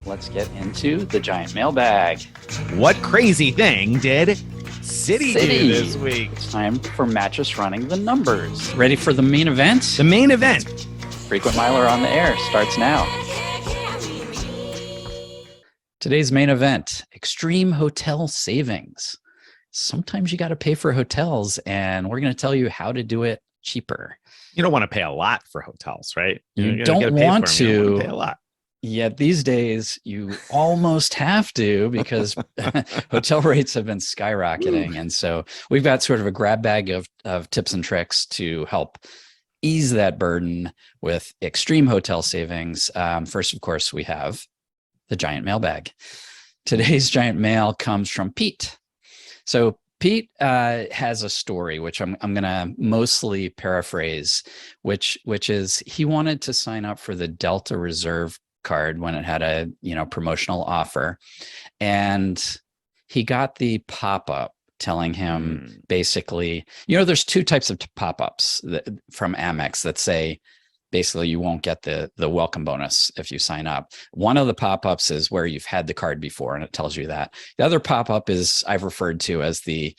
let's get into the giant mailbag. What crazy thing did City do this week? It's time for Mattress running the numbers. Ready for the main event? The main event. Frequent Miler on the air starts now. Today's main event, extreme hotel savings. Sometimes you got to pay for hotels, and we're going to tell you how to do it cheaper. You don't want to pay a lot for hotels, right? You don't want to pay a lot. Yet these days, you almost have to because hotel rates have been skyrocketing. And so we've got sort of a grab bag of tips and tricks to help ease that burden with extreme hotel savings. First, of course, we have the giant mailbag. Today's giant mail comes from Pete. So Pete has a story, which I'm going to mostly paraphrase, which is he wanted to sign up for the Delta Reserve card when it had a promotional offer, and he got the pop-up telling him basically, there's two types of pop-ups from Amex that say basically you won't get the welcome bonus if you sign up. One of the pop-ups is where you've had the card before and it tells you that. The other pop-up is I've referred to as the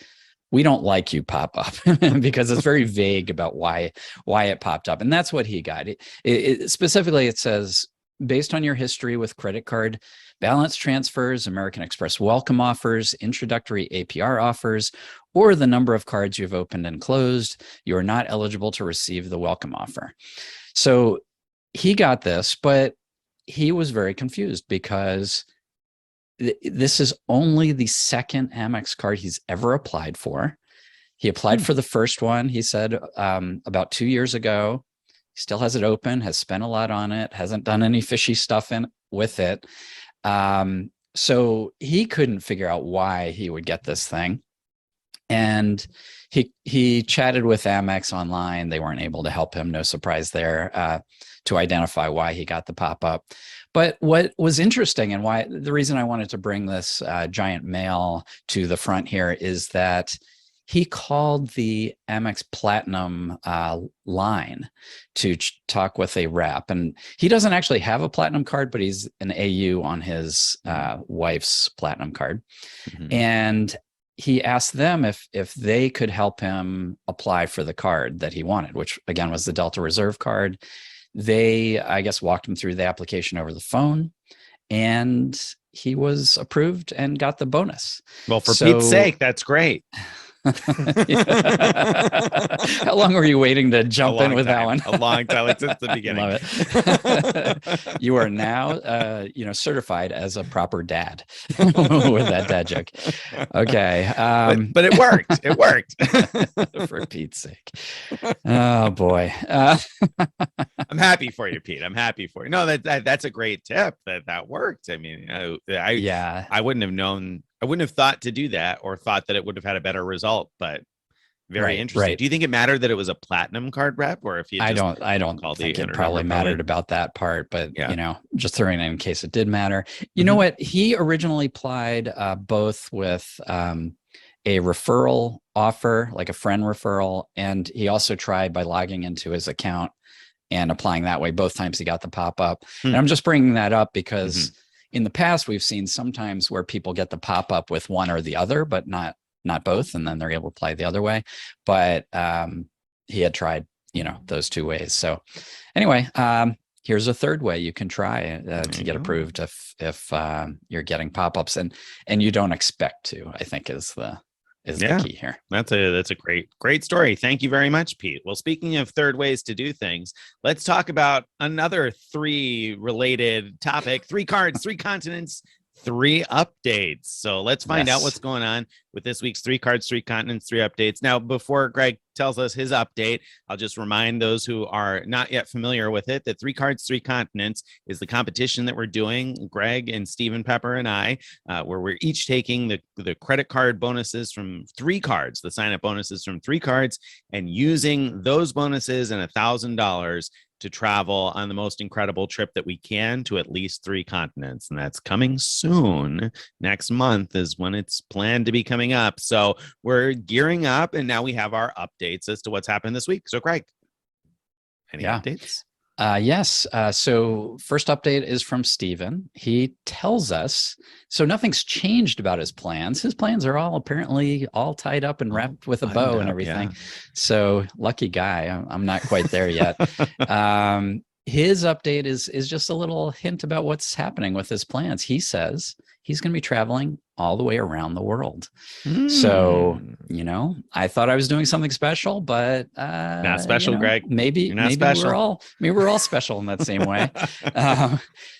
"we don't like you" pop-up because it's very vague about why it popped up. And that's what he got. It specifically, it says, based on your history with credit card balance transfers, American Express welcome offers, introductory APR offers, or the number of cards you've opened and closed, you are not eligible to receive the welcome offer. So he got this, but he was very confused because this is only the second Amex card he's ever applied for. He applied for the first one, he said, about 2 years ago. He still has it open, has spent a lot on it, hasn't done any fishy stuff with it. So he couldn't figure out why he would get this thing. And he chatted with Amex online. They weren't able to help him. No surprise there, to identify why he got the pop-up. But what was interesting and why the reason I wanted to bring this giant mail to the front here is that he called the Amex Platinum line to talk with a rep. And he doesn't actually have a Platinum card, but he's an AU on his wife's Platinum card. Mm-hmm. And he asked them if they could help him apply for the card that he wanted, which again was the Delta Reserve card. They, I guess, walked him through the application over the phone, and he was approved and got the bonus. Well, for Pete's sake, that's great. How long were you waiting to jump in with that one? A long time, like since the beginning. Love it. You are now, certified as a proper dad with that dad joke. Okay, but it worked. It worked. For Pete's sake. Oh boy. I'm happy for you, Pete. I'm happy for you. No, that's a great tip. That worked. I mean, I wouldn't have known. I wouldn't have thought to do that or thought that it would have had a better result, but very interesting. Right. Do you think it mattered that it was a Platinum card rep, or if you just I don't think it probably mattered about that part, but just throwing it in case it did matter. You know what? He originally applied both with a referral offer, like a friend referral, and he also tried by logging into his account and applying that way. Both times he got the pop-up. And I'm just bringing that up because in the past, we've seen sometimes where people get the pop-up with one or the other, but not both, and then they're able to apply the other way. But he had tried, those two ways. So anyway, here's a third way you can try to get approved if you're getting pop-ups and you don't expect to, I think is the key here. That's a great story. Thank you very much, Pete. Well, speaking of third ways to do things, let's talk about another 3 related topic: 3 cards, 3 continents, 3 updates. So let's find out what's going on with this week's 3 cards, 3 continents, 3 updates. Now, before Greg tells us his update, I'll just remind those who are not yet familiar with it that 3 cards, 3 continents is the competition that we're doing, Greg and Stephen Pepper and I, where we're each taking the credit card bonuses from 3 cards, the sign-up bonuses from 3 cards, and using those bonuses and $1,000 to travel on the most incredible trip that we can to at least 3 continents. And that's coming soon. Next month is when it's planned to be coming up. So we're gearing up, and now we have our updates as to what's happened this week. So Greg, any updates? Yes. So first update is from Steven. He tells us, so nothing's changed about his plans. His plans are all apparently all tied up and wrapped with a Buttoned bow and up, everything. yeah. So lucky guy. I'm not quite there yet. His update is just a little hint about what's happening with his plans. He says he's going to be traveling all the way around the world. So, Mm. I thought I was doing something special, but Not special, Greg. maybe You're not special. maybe we're all special in that same way.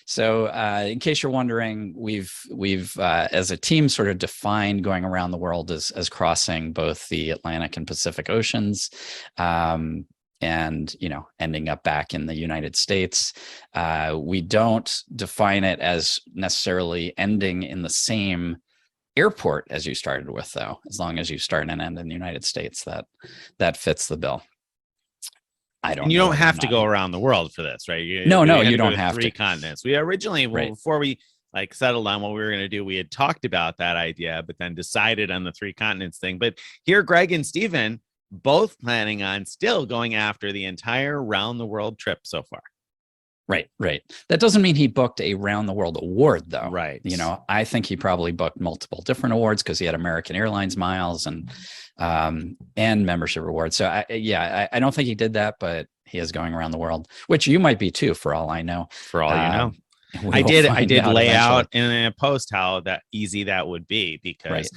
So, in case you're wondering, we've as a team sort of defined going around the world as crossing both the Atlantic and Pacific Oceans. And ending up back in the United States. We don't define it as necessarily ending in the same airport as you started with, though. As long as you start and end in the United States, that fits the bill. I don't. And you know don't whether or have to not go around the world for this, right? No, We had you to go don't to have three to. continents. We originally, Right. before we settled on what we were going to do, we had talked about that idea, but then decided on the three continents thing. But here, Greg and Steven both planning on still going after the entire round the world trip so far. Right. That doesn't mean he booked a round the world award, though. Right. I think he probably booked multiple different awards because he had American Airlines miles and membership rewards. So I don't think he did that, but he is going around the world, which you might be too, for all I know. For all you know. I did lay out in a post how that easy that would be, because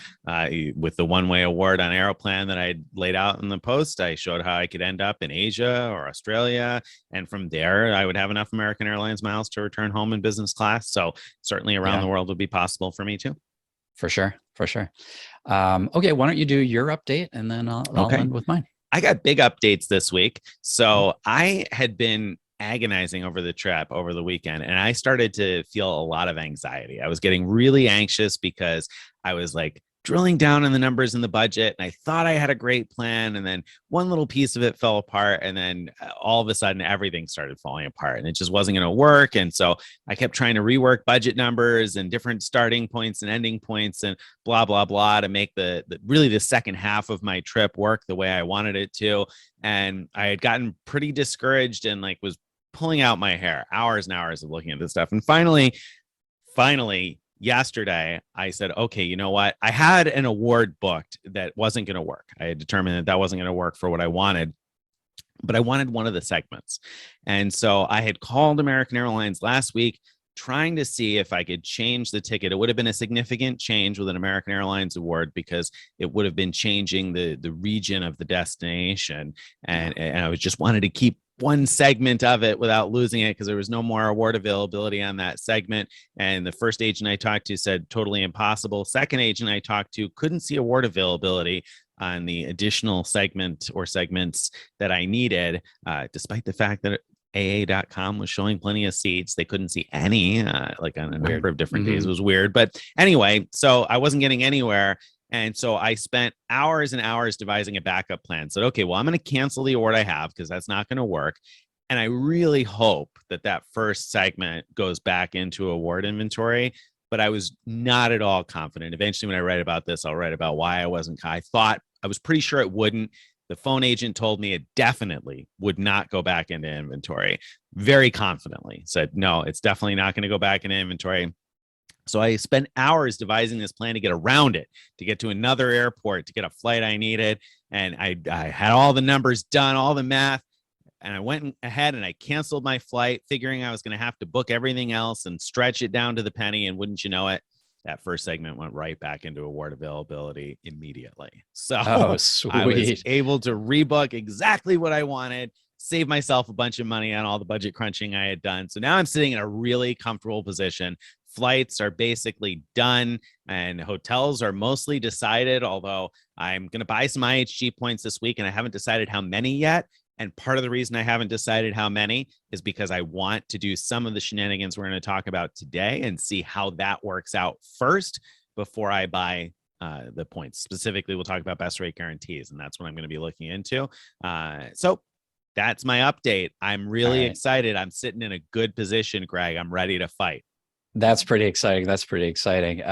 with the one-way award on Aeroplan that I laid out in the post, I showed how I could end up in Asia or Australia, and from there I would have enough American Airlines miles to return home in business class. So certainly around the world would be possible for me too. For sure. Okay, why don't you do your update and then I'll end with mine. I got big updates this week. So I had been agonizing over the trip over the weekend, and I started to feel a lot of anxiety. I was getting really anxious because I was like drilling down on the numbers in the budget, and I thought I had a great plan, and then one little piece of it fell apart, and then all of a sudden everything started falling apart, and it just wasn't going to work. And so I kept trying to rework budget numbers and different starting points and ending points and blah blah blah to make the second half of my trip work the way I wanted it to. And I had gotten pretty discouraged and was pulling out my hair, hours and hours of looking at this stuff. And finally, yesterday, I said, okay, you know what? I had an award booked that wasn't going to work. I had determined that wasn't going to work for what I wanted, but I wanted one of the segments. And so I had called American Airlines last week, trying to see if I could change the ticket. It would have been a significant change with an American Airlines award, because it would have been changing the region of the destination. And I was just wanted to keep one segment of it without losing it, because there was no more award availability on that segment. And the first agent I talked to said totally impossible. Second agent I talked to couldn't see award availability on the additional segment or segments that I needed, despite the fact that AA.com was showing plenty of seats. They couldn't see any, on a number of different days. It was weird. But anyway, so I wasn't getting anywhere. And so I spent hours and hours devising a backup plan. Said, okay, well, I'm going to cancel the award I have, because that's not going to work. And I really hope that first segment goes back into award inventory. But I was not at all confident. Eventually, when I write about this, I'll write about why I wasn't. I was pretty sure it wouldn't. The phone agent told me it definitely would not go back into inventory. Very confidently said, no, it's definitely not going to go back into inventory. So I spent hours devising this plan to get around it, to get to another airport, to get a flight I needed. And I had all the numbers done, all the math. And I went ahead and I canceled my flight, figuring I was going to have to book everything else and stretch it down to the penny. And wouldn't you know it, that first segment went right back into award availability immediately. So I was able to rebook exactly what I wanted, save myself a bunch of money on all the budget crunching I had done. So now I'm sitting in a really comfortable position. Flights are basically done and hotels are mostly decided, although I'm going to buy some IHG points this week and I haven't decided how many yet. And part of the reason I haven't decided how many is because I want to do some of the shenanigans we're going to talk about today and see how that works out first before I buy the points. Specifically, we'll talk about best rate guarantees, and that's what I'm going to be looking into. So that's my update. I'm really excited. I'm sitting in a good position, Greg. I'm ready to fight. That's pretty exciting.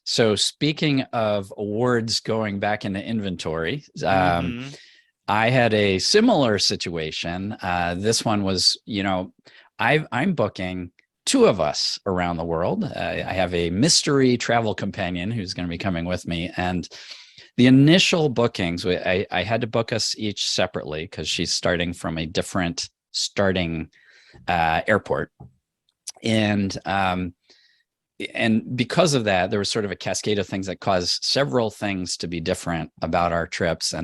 So speaking of awards going back into inventory, I had a similar situation. This one was, I'm booking two of us around the world. I have a mystery travel companion who's going to be coming with me. And the initial bookings, I had to book us each separately because she's starting from a different starting airport. And because of that, there was sort of a cascade of things that caused several things to be different about our trips.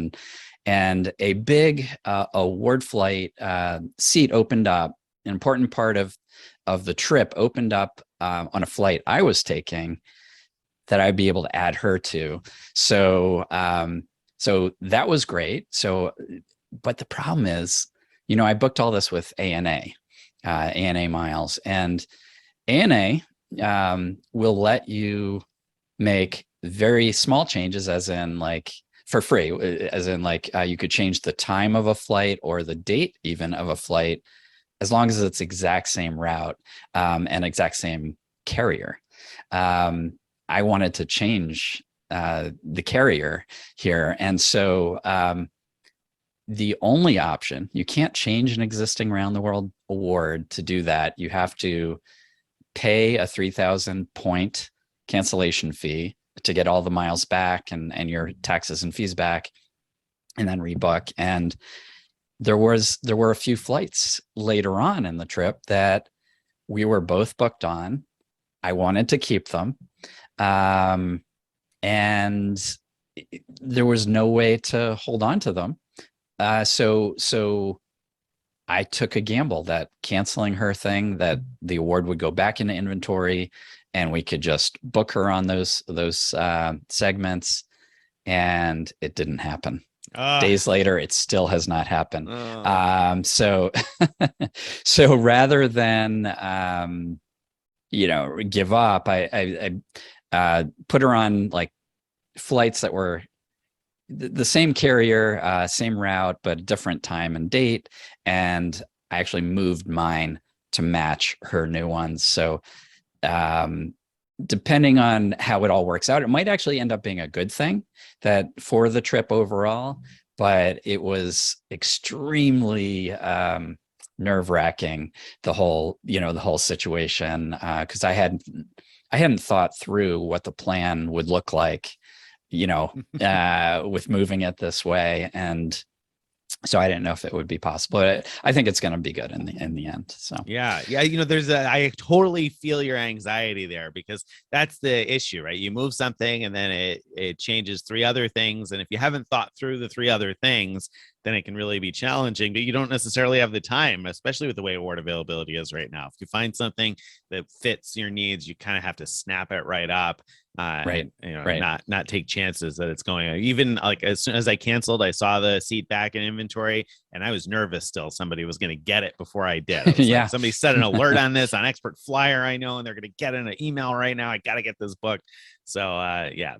And a big award flight seat opened up. An important part of the trip opened up on a flight I was taking that I'd be able to add her to. So that was great. But the problem is, I booked all this with ANA Miles, and ANA will let you make very small changes, as in like for free, as in like you could change the time of a flight or the date even of a flight, as long as it's exact same route and exact same carrier. I wanted to change the carrier here. And so the only option, you can't change an existing round the world award to do that. You have to pay a 3,000 point cancellation fee to get all the miles back and your taxes and fees back, and then rebook. And there were a few flights later on in the trip that we were both booked on. I wanted to keep them. And there was no way to hold on to them. So I took a gamble that canceling her thing, that the award would go back into inventory and we could just book her on those segments. And it didn't happen. Days later, it still has not happened. So rather than, give up, I put her on like flights that were the same carrier, same route, but different time and date. And I actually moved mine to match her new ones. So depending on how it all works out, it might actually end up being a good thing that for the trip overall, but it was extremely nerve-wracking, the whole situation, because I hadn't thought through what the plan would look like, with moving it this way. And so I didn't know if it would be possible. But I think it's going to be good in the end. So yeah. I totally feel your anxiety there, because that's the issue, right? You move something and then it changes three other things, and if you haven't thought through the three other things, then it can really be challenging. But you don't necessarily have the time, especially with the way award availability is right now. If you find something that fits your needs, you kind of have to snap it right up. Right. Not take chances that it's going. Even like as soon as I canceled, I saw the seat back in inventory, and I was nervous still somebody was going to get it before I did. I was like, somebody set an alert on this on Expert Flyer, I know, and they're going to get in an email right now. I got to get this booked. So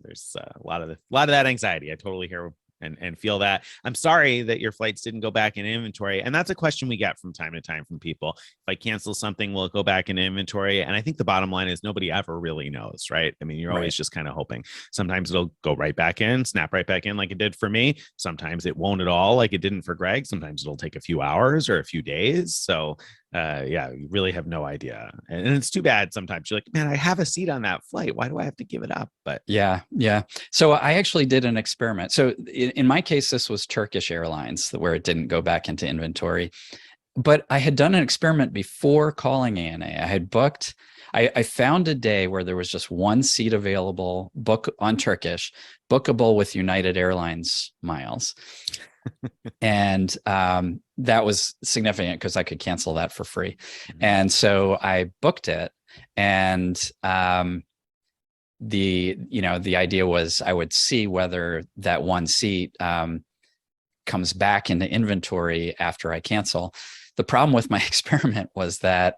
there's a lot of that anxiety. I totally hear and feel that. I'm sorry that your flights didn't go back in inventory. And that's a question we get from time to time from people. If I cancel something, will it go back in inventory? And I think the bottom line is nobody ever really knows, right? I mean, you're always just kind of hoping. Sometimes it'll go right back in, snap right back in like it did for me. Sometimes it won't at all, like it didn't for Greg. Sometimes it'll take a few hours or a few days. So you really have no idea. And it's too bad. Sometimes you're like, man, I have a seat on that flight. Why do I have to give it up? But yeah. So I actually did an experiment. So in my case, this was Turkish Airlines, where it didn't go back into inventory. But I had done an experiment before calling ANA. I had booked, I found a day where there was just one seat available, book on Turkish, bookable with United Airlines miles. And that was significant because I could cancel that for free. And so I booked it, and the idea was I would see whether that one seat comes back into inventory after I cancel. The problem with my experiment was that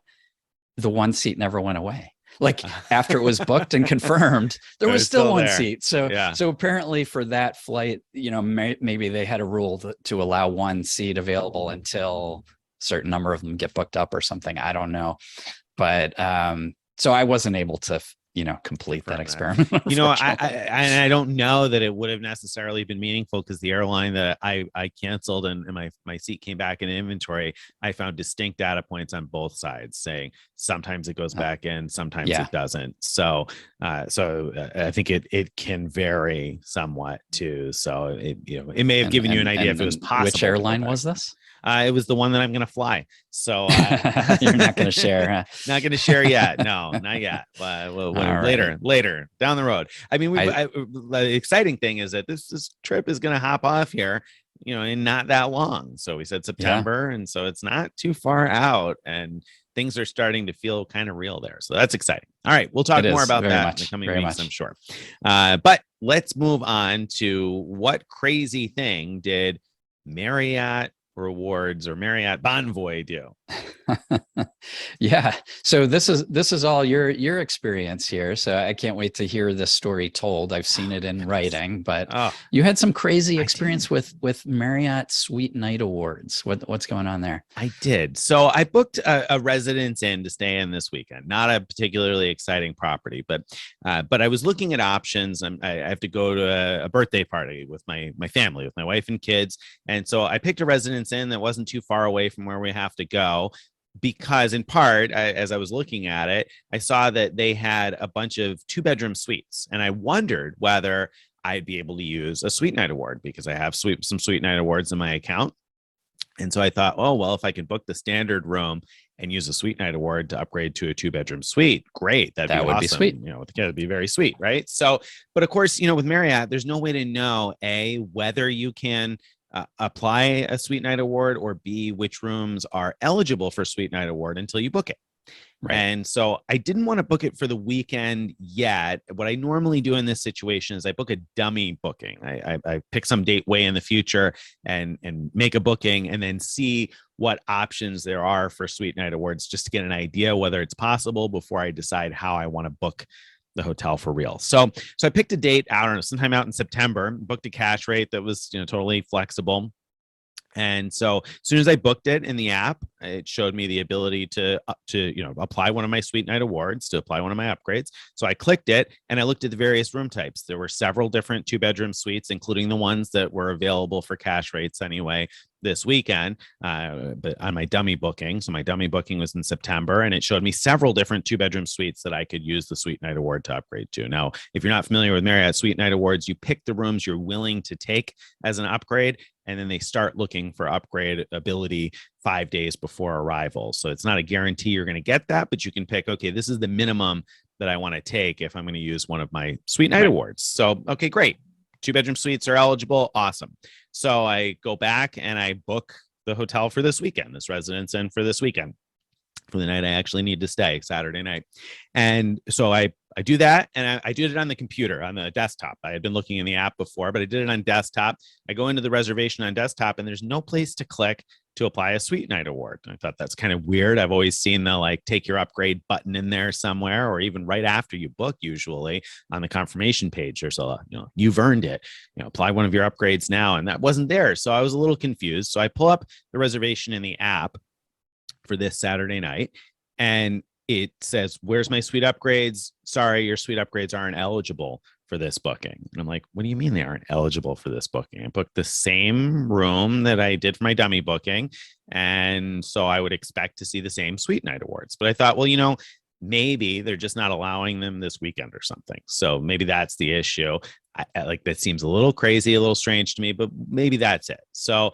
the one seat never went away. Like after it was booked and confirmed, there was still one seat. So apparently for that flight, maybe they had a rule to allow one seat available until a certain number of them get booked up or something. I don't know. But so I wasn't able to complete that Confirm that. experiment. I don't know that it would have necessarily been meaningful, because the airline that I canceled and my seat came back in inventory, I found distinct data points on both sides saying sometimes it goes back in, sometimes it doesn't. So I think it can vary somewhat too. So it may have given you an idea if it was possible. Which airline was this? It was the one that I'm going to fly. So you're not going to share. Huh? Not going to share yet. No, not yet. But later down the road. I mean, the exciting thing is that this trip is going to hop off here, in not that long. So we said September, and so it's not too far out, and things are starting to feel kind of real there. So that's exciting. All right, we'll talk more about that in the coming weeks, I'm sure. But let's move on to what crazy thing did Marriott Rewards or Marriott Bonvoy do? Yeah. So this is all your experience here. So I can't wait to hear this story told. I've seen it in writing, but you had some crazy experience with Marriott Suite Night Awards. What's going on there? I did. So I booked a Residence Inn to stay in this weekend. Not a particularly exciting property, but I was looking at options. I have to go to a birthday party with my family, with my wife and kids, and so I picked a Residence Inn that wasn't too far away from where we have to go. Because in part, as I was looking at it, I saw that they had a bunch of 2-bedroom suites, and I wondered whether I'd be able to use a Suite Night Award, because I have some Suite Night Awards in my account. And so I thought, oh, well, if I could book the standard room and use a Suite Night Award to upgrade to a 2-bedroom suite, great. That would awesome. Be sweet. It'd be very sweet, right? So, but of course, with Marriott, there's no way to know, A, whether you can apply a Suite Night Award, or B, which rooms are eligible for Suite Night Award until you book it. Right. And so I didn't want to book it for the weekend yet. What I normally do in this situation is I book a dummy booking. I pick some date way in the future and make a booking, and then see what options there are for Suite Night Awards, just to get an idea whether it's possible before I decide how I want to book the hotel for real. So I picked a date, I don't know, sometime out in September, booked a cash rate that was, totally flexible. And so as soon as I booked it in the app, it showed me the ability to apply one of my Suite Night Awards, to apply one of my upgrades. So I clicked it, and I looked at the various room types. There were several different 2-bedroom suites, including the ones that were available for cash rates anyway this weekend, but on my dummy booking. So my dummy booking was in September, and it showed me several different 2-bedroom suites that I could use the Suite Night Award to upgrade to. Now, if you're not familiar with Marriott Suite Night Awards, you pick the rooms you're willing to take as an upgrade, and then they start looking for upgrade ability 5 days before arrival. So it's not a guarantee you're going to get that, but you can pick, okay, this is the minimum that I want to take if I'm going to use one of my Suite Night Awards. So, okay, great. 2-bedroom suites are eligible. Awesome. So I go back and I book the hotel for this weekend, this Residence Inn for this weekend, for the night I actually need to stay, Saturday night. And so I do that, and I did it on the computer, on the desktop. I had been looking in the app before, but I did it on desktop. I go into the reservation on desktop, and there's no place to click to apply a Suite Night Award. I thought that's kind of weird. I've always seen the take your upgrade button in there somewhere, or even right after you book, usually on the confirmation page. There's you've earned it, apply one of your upgrades now. And that wasn't there. So I was a little confused. So I pull up the reservation in the app for this Saturday night, and it says, where's my suite upgrades? Sorry, your suite upgrades aren't eligible for this booking. And I'm like, what do you mean they aren't eligible for this booking? I booked the same room that I did for my dummy booking, and so I would expect to see the same Suite Night Awards. But I thought, well, maybe they're just not allowing them this weekend or something. So maybe that's the issue. That seems a little crazy, a little strange to me, but maybe that's it. So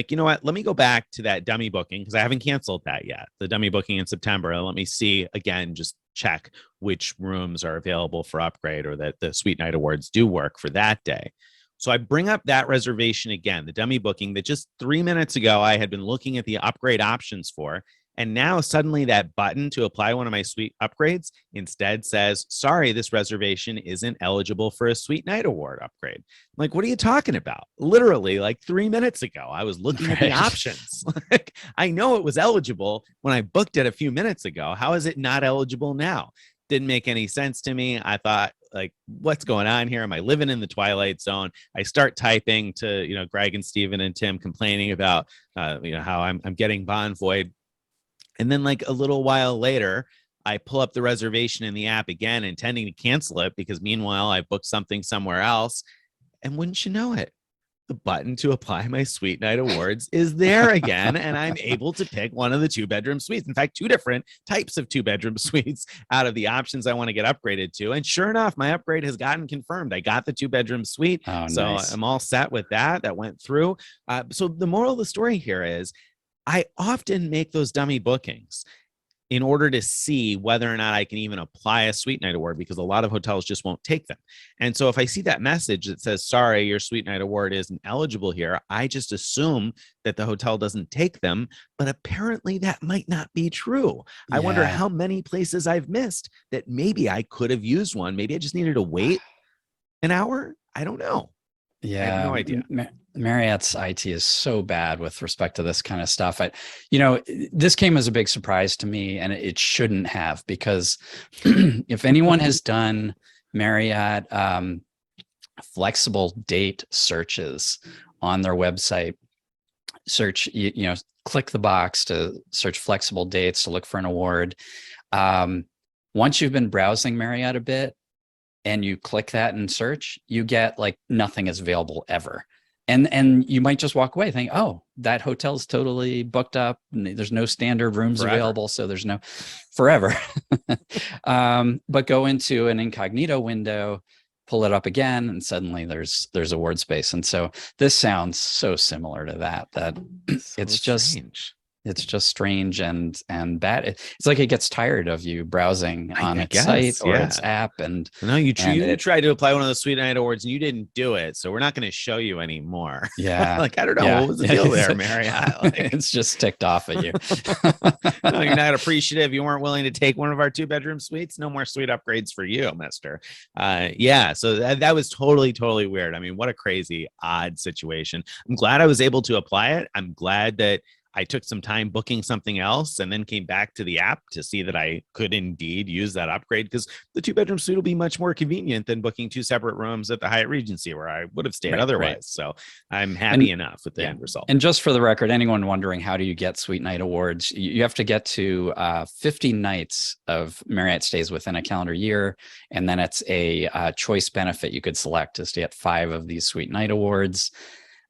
you know what? Let me go back to that dummy booking, because I haven't canceled that yet. The dummy booking in September. Let me see again, just check which rooms are available for upgrade, or that the Suite Night Awards do work for that day. So I bring up that reservation again, the dummy booking that just 3 minutes ago I had been looking at the upgrade options for. And now suddenly that button to apply one of my suite upgrades instead says, sorry, this reservation isn't eligible for a Suite Night Award upgrade. I'm like, what are you talking about? Literally 3 minutes ago, I was looking at the options. I know it was eligible when I booked it a few minutes ago. How is it not eligible now? Didn't make any sense to me. I thought, what's going on here? Am I living in the Twilight Zone? I start typing to, Greg and Steven and Tim, complaining about, how I'm getting Bonvoy. And then a little while later, I pull up the reservation in the app again, intending to cancel it because meanwhile I booked something somewhere else. And wouldn't you know it, the button to apply my Suite Night Awards is there again, and I'm able to pick one of the 2-bedroom suites. In fact, 2 different types of 2-bedroom suites out of the options I want to get upgraded to. And sure enough, my upgrade has gotten confirmed. I got the 2-bedroom suite. Oh, so nice. I'm all set with that. That went through. So the moral of the story here is I often make those dummy bookings in order to see whether or not I can even apply a Suite Night Award, because a lot of hotels just won't take them. And so if I see that message that says, sorry, your Suite Night Award isn't eligible here, I just assume that the hotel doesn't take them. But apparently that might not be true. I wonder how many places I've missed that maybe I could have used one. Maybe I just needed to wait an hour. I don't know. Yeah, I have no idea. Marriott's IT is so bad with respect to this kind of stuff. This came as a big surprise to me, and it shouldn't have, because if anyone has done Marriott flexible date searches on their website, click the box to search flexible dates to look for an award. Once you've been browsing Marriott a bit, and you click that and search, you get like nothing is available ever. And you might just walk away thinking, oh, that hotel's totally booked up. And there's no standard rooms available. So there's no forever. But go into an incognito window, pull it up again, and suddenly there's award space. And so this sounds so similar to that it's just strange and bad. It's like it gets tired of you browsing on its site or its app. And no, you tried to apply one of the Suite Night Awards and you didn't do it, so we're not going to show you anymore. Yeah. Like, I don't know. What was the deal there, Marriott? It's just ticked off at you. No, you're not appreciative. You weren't willing to take one of our 2-bedroom suites. No more suite upgrades for you, mister. So that was totally weird. I mean, what a crazy, odd situation. I'm glad I was able to apply it. I'm glad that I took some time booking something else and then came back to the app to see that I could indeed use that upgrade, because the 2-bedroom suite will be much more convenient than booking 2 separate rooms at the Hyatt Regency where I would have stayed otherwise. Right. So I'm happy enough with the end result. And just for the record, anyone wondering how do you get Suite Night Awards, you have to get to 50 nights of Marriott stays within a calendar year. And then it's a choice benefit you could select is to get 5 of these Suite Night Awards.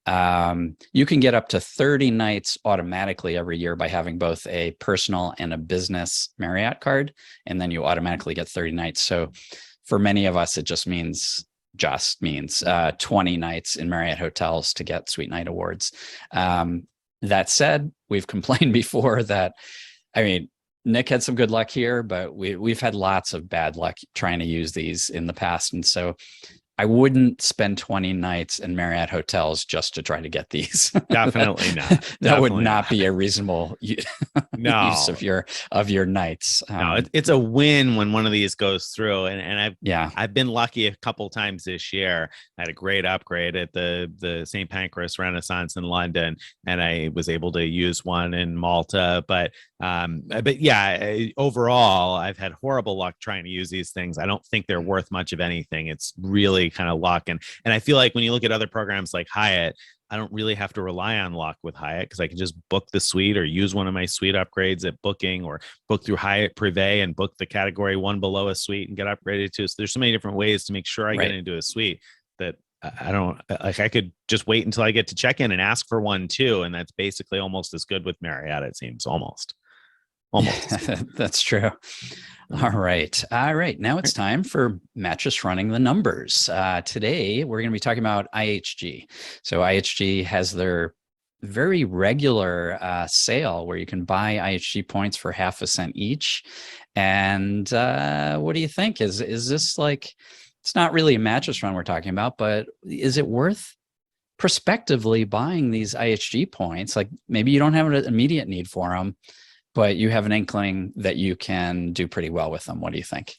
You can get up to 30 nights automatically every year by having both a personal and a business Marriott card, and then you automatically get 30 nights. So for many of us, it just means 20 nights in Marriott hotels to get Suite Night Awards. That said, we've complained before that, Nick had some good luck here, but we've had lots of bad luck trying to use these in the past. And so I wouldn't spend 20 nights in Marriott hotels just to try to get these. Definitely not. That would not be a reasonable use of your nights. No, it's a win when one of these goes through. And I've been lucky a couple times this year. I had a great upgrade at the St. Pancras Renaissance in London, and I was able to use one in Malta. But overall, I've had horrible luck trying to use these things. I don't think they're worth much of anything. It's really kind of luck. And I feel like when you look at other programs like Hyatt, I don't really have to rely on luck with Hyatt, because I can just book the suite or use one of my suite upgrades at booking, or book through Hyatt Privé and book the category 1 below a suite and get upgraded to. So there's so many different ways to make sure I get into a suite that I don't like. I could just wait until I get to check in and ask for one too. And that's basically almost as good with Marriott. It seems almost. That's true. All right. Now it's time for Mattress Running the Numbers. Today, we're going to be talking about IHG. So IHG has their very regular sale where you can buy IHG points for half a cent each. And what do you think? Is this like, it's not really a mattress run we're talking about, but is it worth prospectively buying these IHG points? Like, maybe you don't have an immediate need for them, but you have an inkling that you can do pretty well with them. What do you think?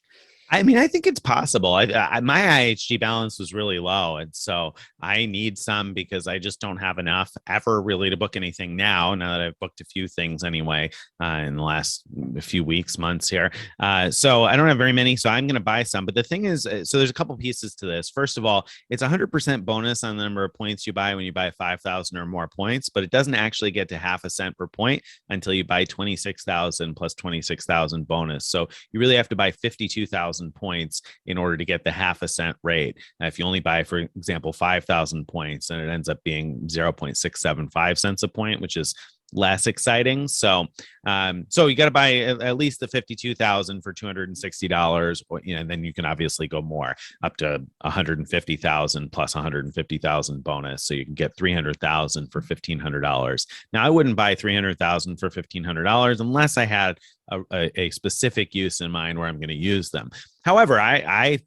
I mean, I think it's possible. My IHG balance was really low, and so I need some because I just don't have enough ever really to book anything now. Now that I've booked a few things anyway in the last few weeks, months here, so I don't have very many. So I'm going to buy some. But the thing is, so there's a couple pieces to this. First of all, it's 100% bonus on the number of points you buy when you buy 5,000 or more points, but it doesn't actually get to half a cent per point until you buy 26,000 plus 26,000 bonus. So you really have to buy 52,000 points in order to get the half a cent rate. Now, if you only buy, for example, 5,000 points, then it ends up being 0.675 cents a point, which is less exciting. So you got to buy at least the 52,000 for $260, or, and then you can obviously go more up to 150,000 plus 150,000 bonus. So you can get 300,000 for $1,500. Now I wouldn't buy 300,000 for $1,500 unless I had a specific use in mind where I'm going to use them. However, I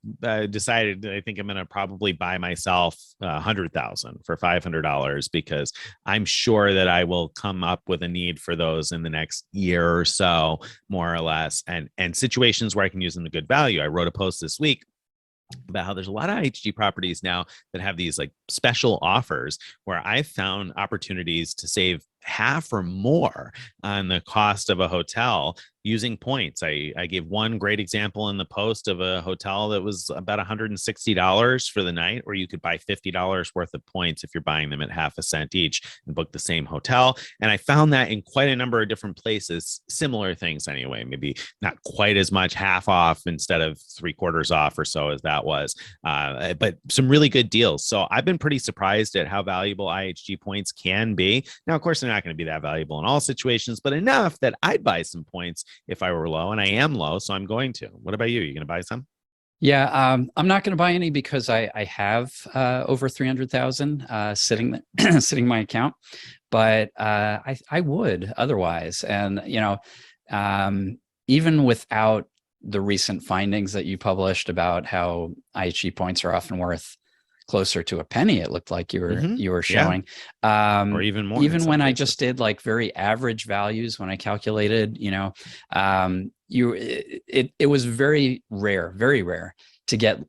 decided I think I'm going to probably buy myself 100,000 for $500 because I'm sure that I will come up with a need for those in the next year or so, more or less, and situations where I can use them to good value. I wrote a post this week about how there's a lot of IHG properties now that have these like special offers where I've found opportunities to save half or more on the cost of a hotel using points. I gave one great example in the post of a hotel that was about $160 for the night, where you could buy $50 worth of points if you're buying them at half a cent each and book the same hotel. And I found that in quite a number of different places, similar things anyway, maybe not quite as much, half off instead of 3/4 off or so as that was, but some really good deals. So I've been pretty surprised at how valuable IHG points can be. Now, of course, they're not going to be that valuable in all situations, but enough that I'd buy some points if I were low, and I am low, so I'm going to. What about you? You going to buy some? Yeah, I'm not going to buy any because I have over 300,000 sitting sitting in my account, but I would otherwise. And even without the recent findings that you published about how IHG points are often worth closer to a penny, it looked like you were showing, or even more. Even when I just did like very average values, when I calculated, it was very rare to get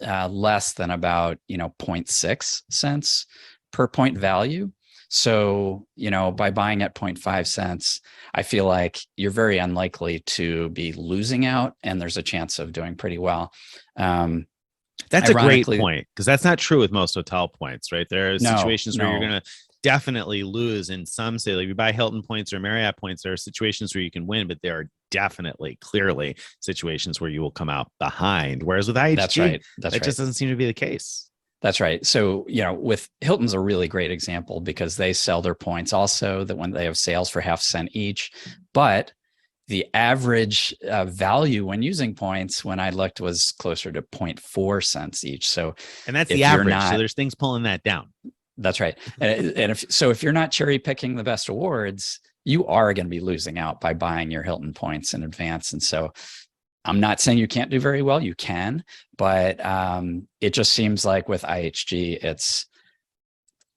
less than about 0.6 cents per point value. So by buying at 0.5 cents, I feel like you're very unlikely to be losing out, and there's a chance of doing pretty well. That's a great point, because that's not true with most hotel points, right? There are situations where you're going to definitely lose in some, say, like if you buy Hilton points or Marriott points, there are situations where you can win, but there are definitely, clearly situations where you will come out behind. Whereas with IHG, that just doesn't seem to be the case. That's right. So, with Hilton's a really great example because they sell their points also that when they have sales for half cent each, but the average value when using points, when I looked, was closer to 0.4 cents each. So, and that's the average. So there's things pulling that down. That's right. And if you're not cherry picking the best awards, you are going to be losing out by buying your Hilton points in advance. And so I'm not saying you can't do very well. You can, but it just seems like with IHG, it's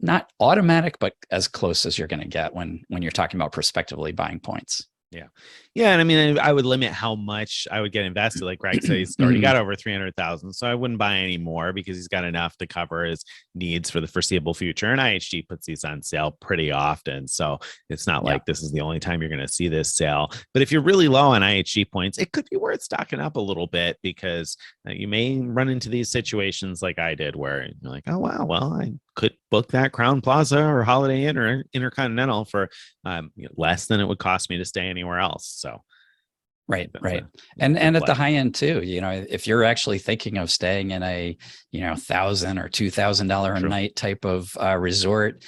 not automatic, but as close as you're going to get when you're talking about prospectively buying points. Yeah. Yeah. And I mean, I would limit how much I would get invested. Like Greg said, he's already got over 300,000. So I wouldn't buy any more because he's got enough to cover his needs for the foreseeable future. And IHG puts these on sale pretty often. So it's not like this is the only time you're going to see this sale. But if you're really low on IHG points, it could be worth stocking up a little bit because you may run into these situations like I did where you're like, oh, wow, well, I could book that Crown Plaza or Holiday Inn or Intercontinental for less than it would cost me to stay anywhere else. So, right. And at the high end too, if you're actually thinking of staying in a, $1,000 or $2,000 a night type of resort,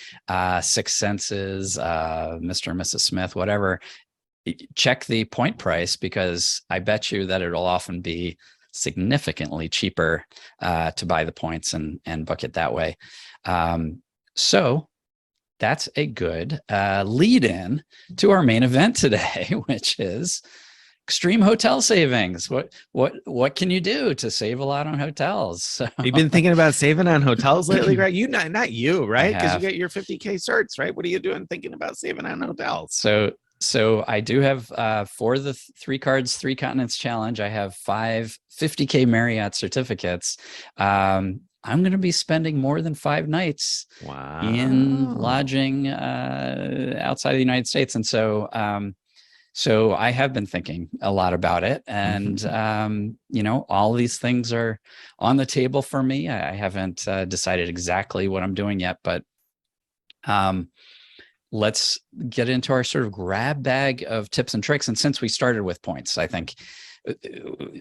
Six Senses, Mr. and Mrs. Smith, whatever, check the point price, because I bet you that it'll often be significantly cheaper to buy the points and book it that way. So that's a good lead in to our main event today, which is extreme hotel savings. What can you do to save a lot on hotels? So, you've been thinking about saving on hotels lately, right? You not you, right? Because you get your 50K certs, right? What are you doing thinking about saving on hotels? So So I do have for the three cards, three continents challenge, I have 50K Marriott certificates. I'm going to be spending more than 5 nights in Wow. lodging outside of the United States. And so I have been thinking a lot about it. And, all these things are on the table for me. I haven't decided exactly what I'm doing yet, but let's get into our sort of grab bag of tips and tricks. And since we started with points, I think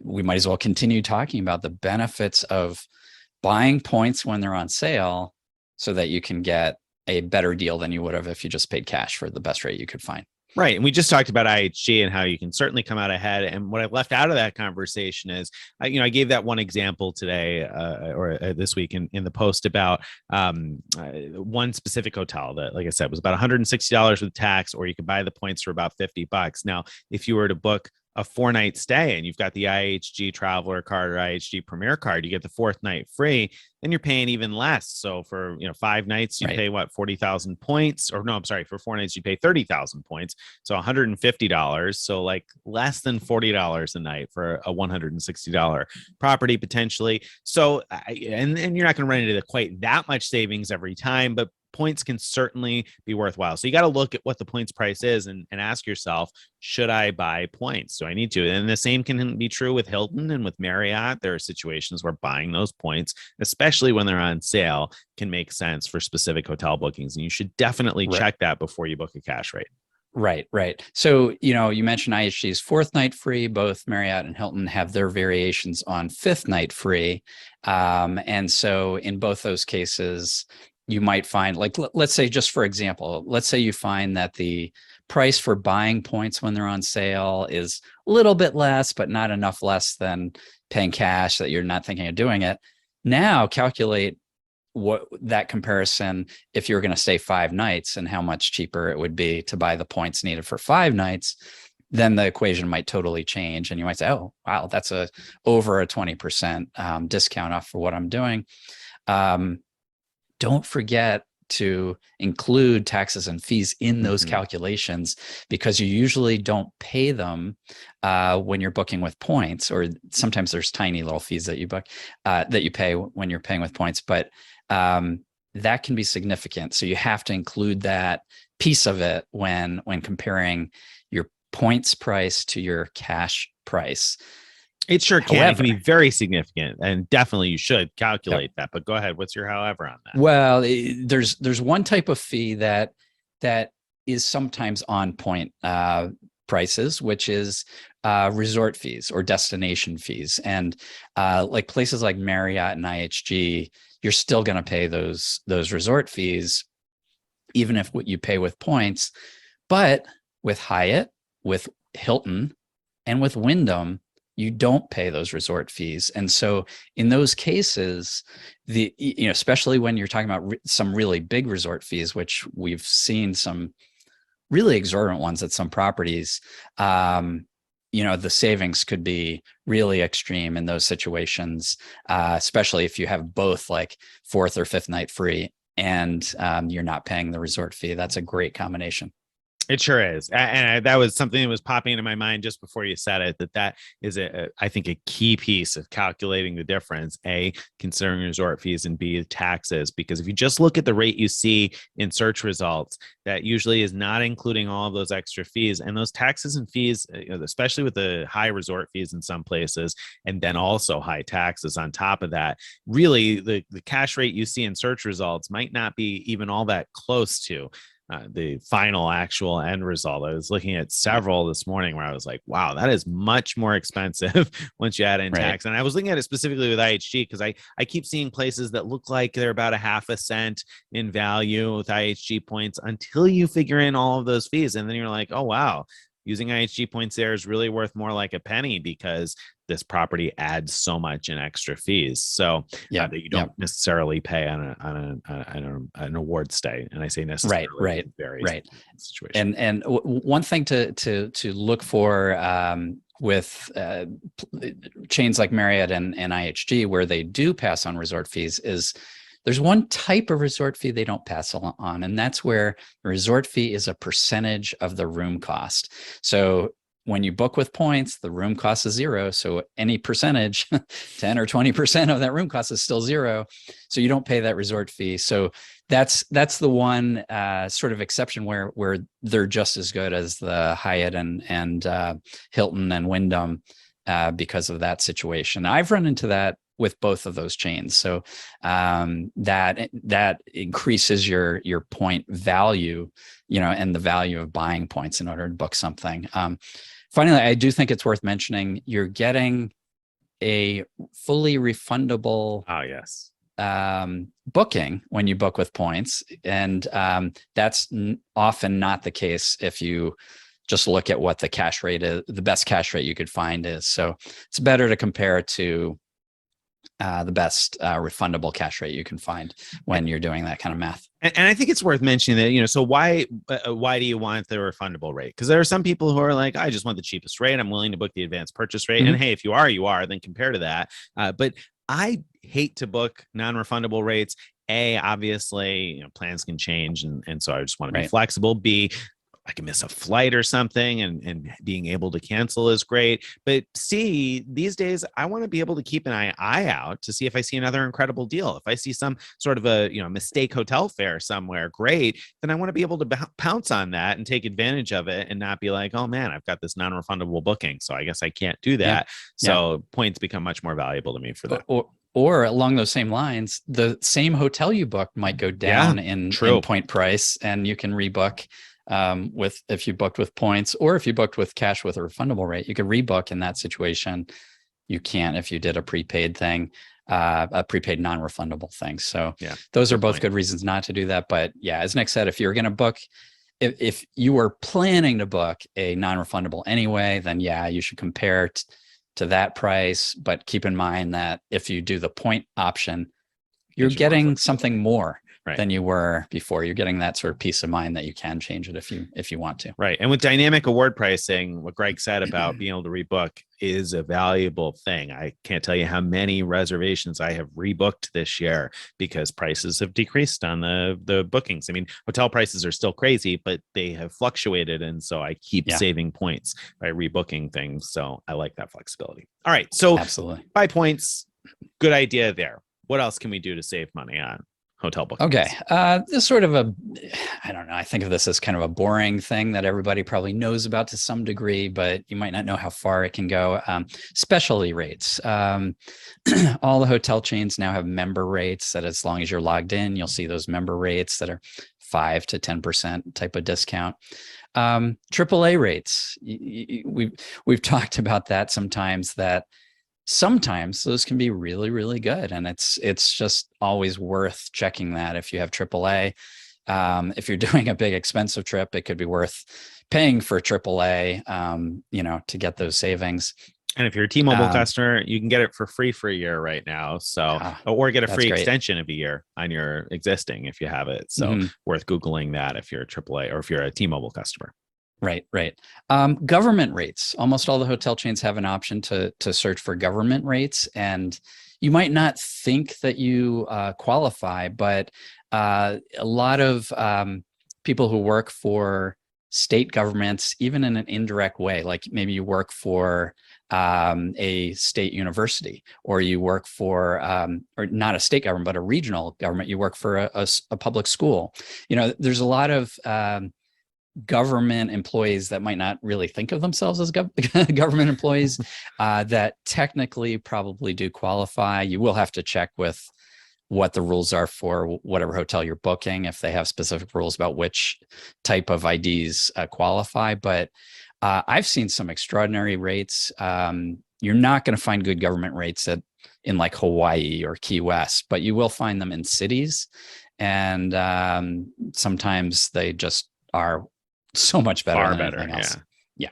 we might as well continue talking about the benefits of buying points when they're on sale so that you can get a better deal than you would have if you just paid cash for the best rate you could find. Right. And we just talked about IHG and how you can certainly come out ahead. And what I left out of that conversation is, I gave that one example today or this week in the post about one specific hotel that, like I said, was about $160 with tax, or you could buy the points for about $50. Now, if you were to book a 4-night stay and you've got the IHG Traveler card or IHG Premier card, you get the 4th night free, then you're paying even less. So for 5 nights, you pay what, 40,000 points, or no, I'm sorry, for 4 nights you pay 30,000 points, so $150. So like less than $40 a night for a $160 property potentially. So and you're not going to run into quite that much savings every time, but points can certainly be worthwhile. So you got to look at what the points price is and ask yourself, should I buy points? Do I need to? And the same can be true with Hilton and with Marriott. There are situations where buying those points, especially when they're on sale, can make sense for specific hotel bookings. And you should definitely check that before you book a cash rate. Right. So, you mentioned IHG's 4th night free. Both Marriott and Hilton have their variations on 5th night free. And so in both those cases, you might find, like, let's say, just for example, let's say you find that the price for buying points when they're on sale is a little bit less, but not enough less than paying cash that you're not thinking of doing it. Now calculate what that comparison, if you're going to stay 5 nights, and how much cheaper it would be to buy the points needed for 5 nights. Then the equation might totally change, and you might say, oh, wow, that's over a 20% discount off for what I'm doing. Don't forget to include taxes and fees in those calculations, because you usually don't pay them when you're booking with points, or sometimes there's tiny little fees that you pay when you're paying with points, but that can be significant. So you have to include that piece of it when comparing your points price to your cash price. It sure can. However, it can be very significant, and definitely you should calculate that. But go ahead. What's your however on that? Well, there's one type of fee that is sometimes on point prices, which is resort fees or destination fees. And like places like Marriott and IHG, you're still going to pay those resort fees, even if what you pay with points. But with Hyatt, with Hilton, and with Wyndham, you don't pay those resort fees. And so in those cases, especially when you're talking about some really big resort fees, which we've seen some really exorbitant ones at some properties, the savings could be really extreme in those situations, especially if you have both like 4th or 5th night free and you're not paying the resort fee. That's a great combination. It sure is. And that was something that was popping into my mind just before you said it, that is, I think, a key piece of calculating the difference, A, considering resort fees, and B, taxes. Because if you just look at the rate you see in search results, that usually is not including all of those extra fees. And those taxes and fees, especially with the high resort fees in some places, and then also high taxes on top of that, really the cash rate you see in search results might not be even all that close to the final actual end result. I was looking at several this morning where I was like, wow, that is much more expensive once you add in tax. And I was looking at it specifically with IHG because I keep seeing places that look like they're about a half a cent in value with IHG points until you figure in all of those fees. And then you're like, oh, wow, using IHG points there is really worth more like a penny because this property adds so much in extra fees. So that you don't necessarily pay on an award stay. And I say necessarily, right. Situation. And one thing to look for with chains like Marriott and IHG, where they do pass on resort fees, is There's one type of resort fee they don't pass on, and that's where the resort fee is a percentage of the room cost. So when you book with points, the room cost is zero. So any percentage, 10 or 20% of that room cost is still zero. So you don't pay that resort fee. So that's the one sort of exception where they're just as good as the Hyatt and Hilton and Wyndham because of that situation. I've run into that with both of those chains. So that increases your point value, and the value of buying points in order to book something. Finally, I do think it's worth mentioning you're getting a fully refundable booking when you book with points. And that's often not the case if you just look at what the cash rate is, the best cash rate you could find is. So it's better to compare to the best refundable cash rate you can find when you're doing that kind of math. And I think it's worth mentioning that, so why do you want the refundable rate? Because there are some people who are like, I just want the cheapest rate. I'm willing to book the advanced purchase rate. Mm-hmm. And hey, if you are, then compare to that. But I hate to book non-refundable rates. A, obviously, plans can change. And so I just want to be flexible. B, I can miss a flight or something, and being able to cancel is great. But C, these days, I want to be able to keep an eye out to see if I see another incredible deal. If I see some sort of a mistake hotel fare somewhere, great, then I want to be able to pounce on that and take advantage of it and not be like, oh man, I've got this non-refundable booking, so I guess I can't do that. Yeah. So points become much more valuable to me for that. Or along those same lines, the same hotel you booked might go down in point price, and you can rebook. If you booked with points, or if you booked with cash with a refundable rate, you could rebook in that situation. You can't if you did a prepaid thing, a prepaid non-refundable thing. So those are both good reasons not to do that. But yeah, as Nick said, if you're going to book, if you were planning to book a non-refundable anyway, then you should compare to that price. But keep in mind that if you do the point option, you're getting something more than you were before. You're getting that sort of peace of mind that you can change it if you want to. Right. And with dynamic award pricing, what Greg said about being able to rebook is a valuable thing. I can't tell you how many reservations I have rebooked this year because prices have decreased on the bookings. I mean, hotel prices are still crazy, but they have fluctuated. And so I keep saving points by rebooking things. So I like that flexibility. All right. So absolutely, buy points. Good idea there. What else can we do to save money on hotel bookings? Okay. This sort of I don't know. I think of this as kind of a boring thing that everybody probably knows about to some degree, but you might not know how far it can go. Specialty rates. All the hotel chains now have member rates that as long as you're logged in, you'll see those member rates that are 5 to 10% type of discount. AAA rates. We've talked about that sometimes those can be really, really good. And it's just always worth checking that if you have AAA. If you're doing a big expensive trip, it could be worth paying for AAA, to get those savings. And if you're a T-Mobile customer, you can get it for free for a year right now. So, or get a free extension of a year on your existing if you have it. So worth Googling that if you're a AAA or if you're a T-Mobile customer. Right. Government rates. Almost all the hotel chains have an option to search for government rates. And you might not think that you qualify, but a lot of people who work for state governments, even in an indirect way, like maybe you work for a state university, or you work for, or not a state government, but a regional government, you work for a public school. There's a lot of government employees that might not really think of themselves as government employees that technically probably do qualify. You will have to check with what the rules are for whatever hotel you're booking, if they have specific rules about which type of IDs qualify. But I've seen some extraordinary rates. You're not going to find good government rates in like Hawaii or Key West, but you will find them in cities. And sometimes they just are so much better than anything else. Yeah.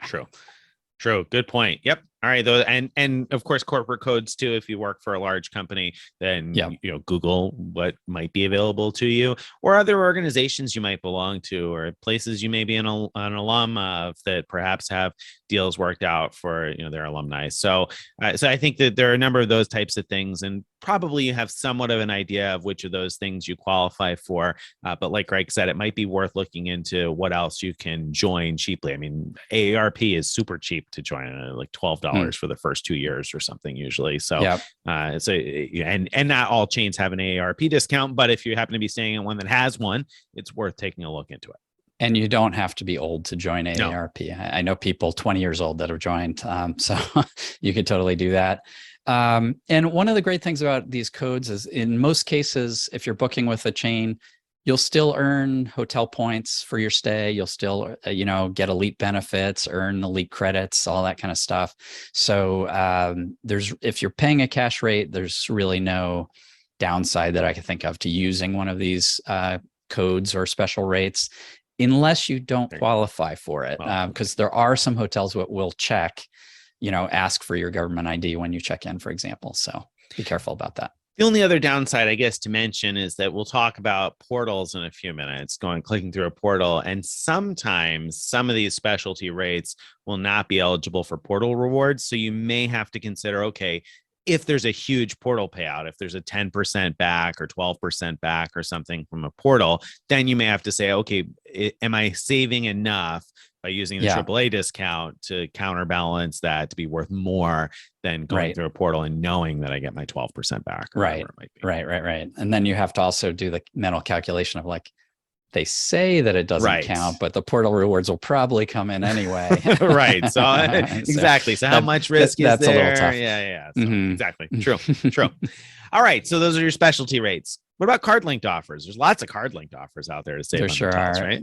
True. Good point. Yep. All right, though, and of course corporate codes too. If you work for a large company, then Yep. Google what might be available to you, or other organizations you might belong to, or places you may be an alum of that perhaps have deals worked out for their alumni. So I think that there are a number of those types of things, and probably you have somewhat of an idea of which of those things you qualify for. But like Greg said, it might be worth looking into what else you can join cheaply. I mean, AARP is super cheap to join, like $12 for the first 2 years or something usually. So, Yep. and not all chains have an AARP discount, but if you happen to be staying in one that has one, it's worth taking a look into it. And you don't have to be old to join AARP. No. I know people 20 years old that have joined. So you could totally do that. And one of the great things about these codes is in most cases, if you're booking with a chain, you'll still earn hotel points for your stay. You'll still, get elite benefits, earn elite credits, all that kind of stuff. So if you're paying a cash rate, there's really no downside that I can think of to using one of these codes or special rates, unless you don't qualify for it. Because there are some hotels that will check, ask for your government ID when you check in, for example. So be careful about that. The only other downside, I guess, to mention is that we'll talk about portals in a few minutes, clicking through a portal. And sometimes some of these specialty rates will not be eligible for portal rewards. So you may have to consider, okay, if there's a huge portal payout, if there's a 10% back or 12% back or something from a portal, then you may have to say, okay, am I saving enough by using the AAA discount to counterbalance that to be worth more than going through a portal and knowing that I get my 12% back? Or right. It might be. Right. And then you have to also do the mental calculation of like, they say that it doesn't count, but the portal rewards will probably come in anyway. Right. So exactly. So how much risk is that's there? A little tough. Yeah. So, exactly. True. All right. So those are your specialty rates. What about card linked offers? There's lots of card linked offers out there to save on hotels, right?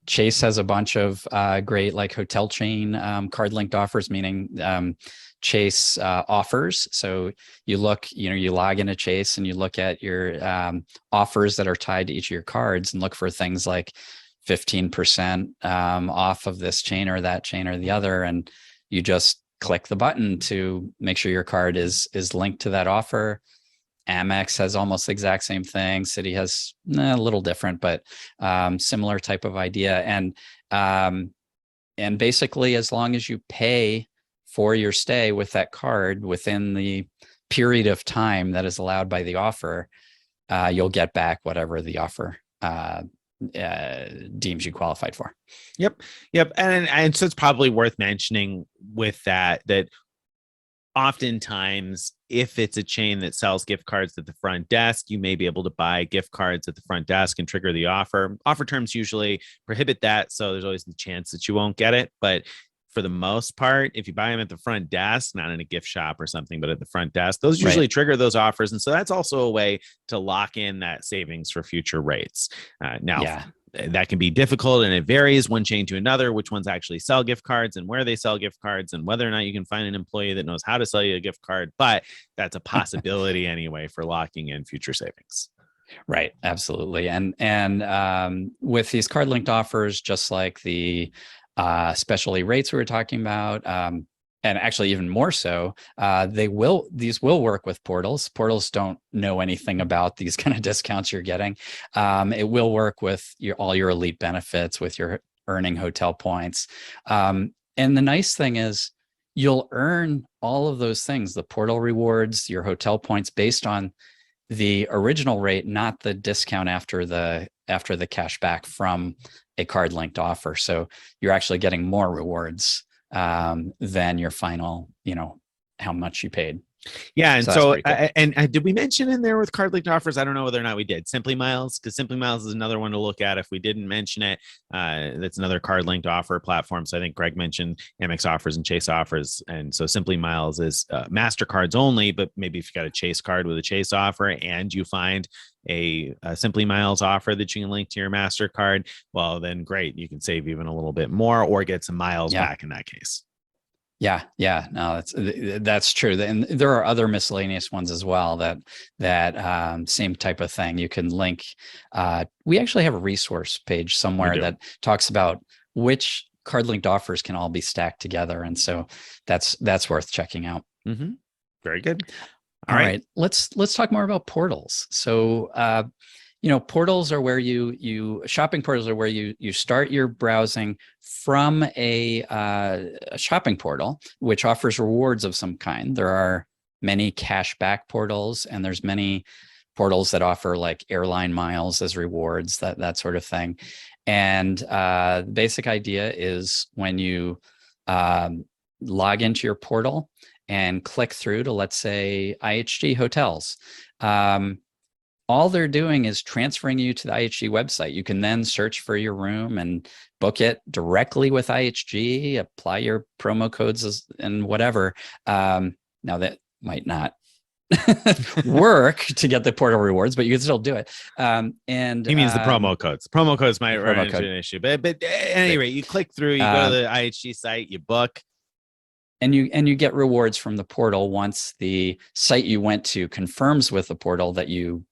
Chase has a bunch of great like hotel chain card linked offers, meaning Chase offers. So you look, you log into Chase and you look at your offers that are tied to each of your cards and look for things like 15% off of this chain or that chain or the other, and you just click the button to make sure your card is linked to that offer. Amex has almost the exact same thing. Citi has a little different, but similar type of idea. And basically, as long as you pay for your stay with that card within the period of time that is allowed by the offer, you'll get back whatever the offer deems you qualified for. Yep. And so it's probably worth mentioning with that oftentimes, if it's a chain that sells gift cards at the front desk, you may be able to buy gift cards at the front desk and trigger the offer. Offer terms usually prohibit that, so there's always the chance that you won't get it. But for the most part, if you buy them at the front desk, not in a gift shop or something, but at the front desk, those usually trigger those offers. And so that's also a way to lock in that savings for future rates. That can be difficult, and it varies one chain to another, which ones actually sell gift cards and where they sell gift cards and whether or not you can find an employee that knows how to sell you a gift card. But that's a possibility anyway for locking in future savings. Right. Absolutely. And with these card linked offers, just like the specialty rates we were talking about, and actually even more so, these will work with portals. Portals don't know anything about these kind of discounts you're getting. It will work with all your elite benefits, with your earning hotel points. And the nice thing is you'll earn all of those things, the portal rewards, your hotel points, based on the original rate, not the discount after the cash back from a card linked offer. So you're actually getting more rewards than your final, how much you paid. Yeah. And so and did we mention in there with card linked offers? I don't know whether or not we did. SimplyMiles, because SimplyMiles is another one to look at if we didn't mention it. That's another card linked offer platform. So I think Greg mentioned Amex offers and Chase offers. And so SimplyMiles is Mastercards only, but maybe if you got a Chase card with a Chase offer and you find a SimplyMiles offer that you can link to your Mastercard, well, then great. You can save even a little bit more or get some miles back in that case. Yeah. No, that's true. And there are other miscellaneous ones as well that same type of thing. You can link. We actually have a resource page somewhere that talks about which card linked offers can all be stacked together. And so that's worth checking out. Mm-hmm. Very good. All right. Let's talk more about portals. So, portals are where shopping portals are where you start your browsing from a shopping portal, which offers rewards of some kind. There are many cashback portals, and there's many portals that offer like airline miles as rewards, that sort of thing. And the basic idea is when you log into your portal and click through to, let's say, IHG hotels, all they're doing is transferring you to the IHG website. You can then search for your room and book it directly with IHG, apply your promo codes and whatever. Now that might not work to get the portal rewards, but you can still do it. And he means the promo codes. Promo codes might run into an issue, but at any rate, you click through, you go to the IHG site, you book. And you get rewards from the portal once the site you went to confirms with the portal that you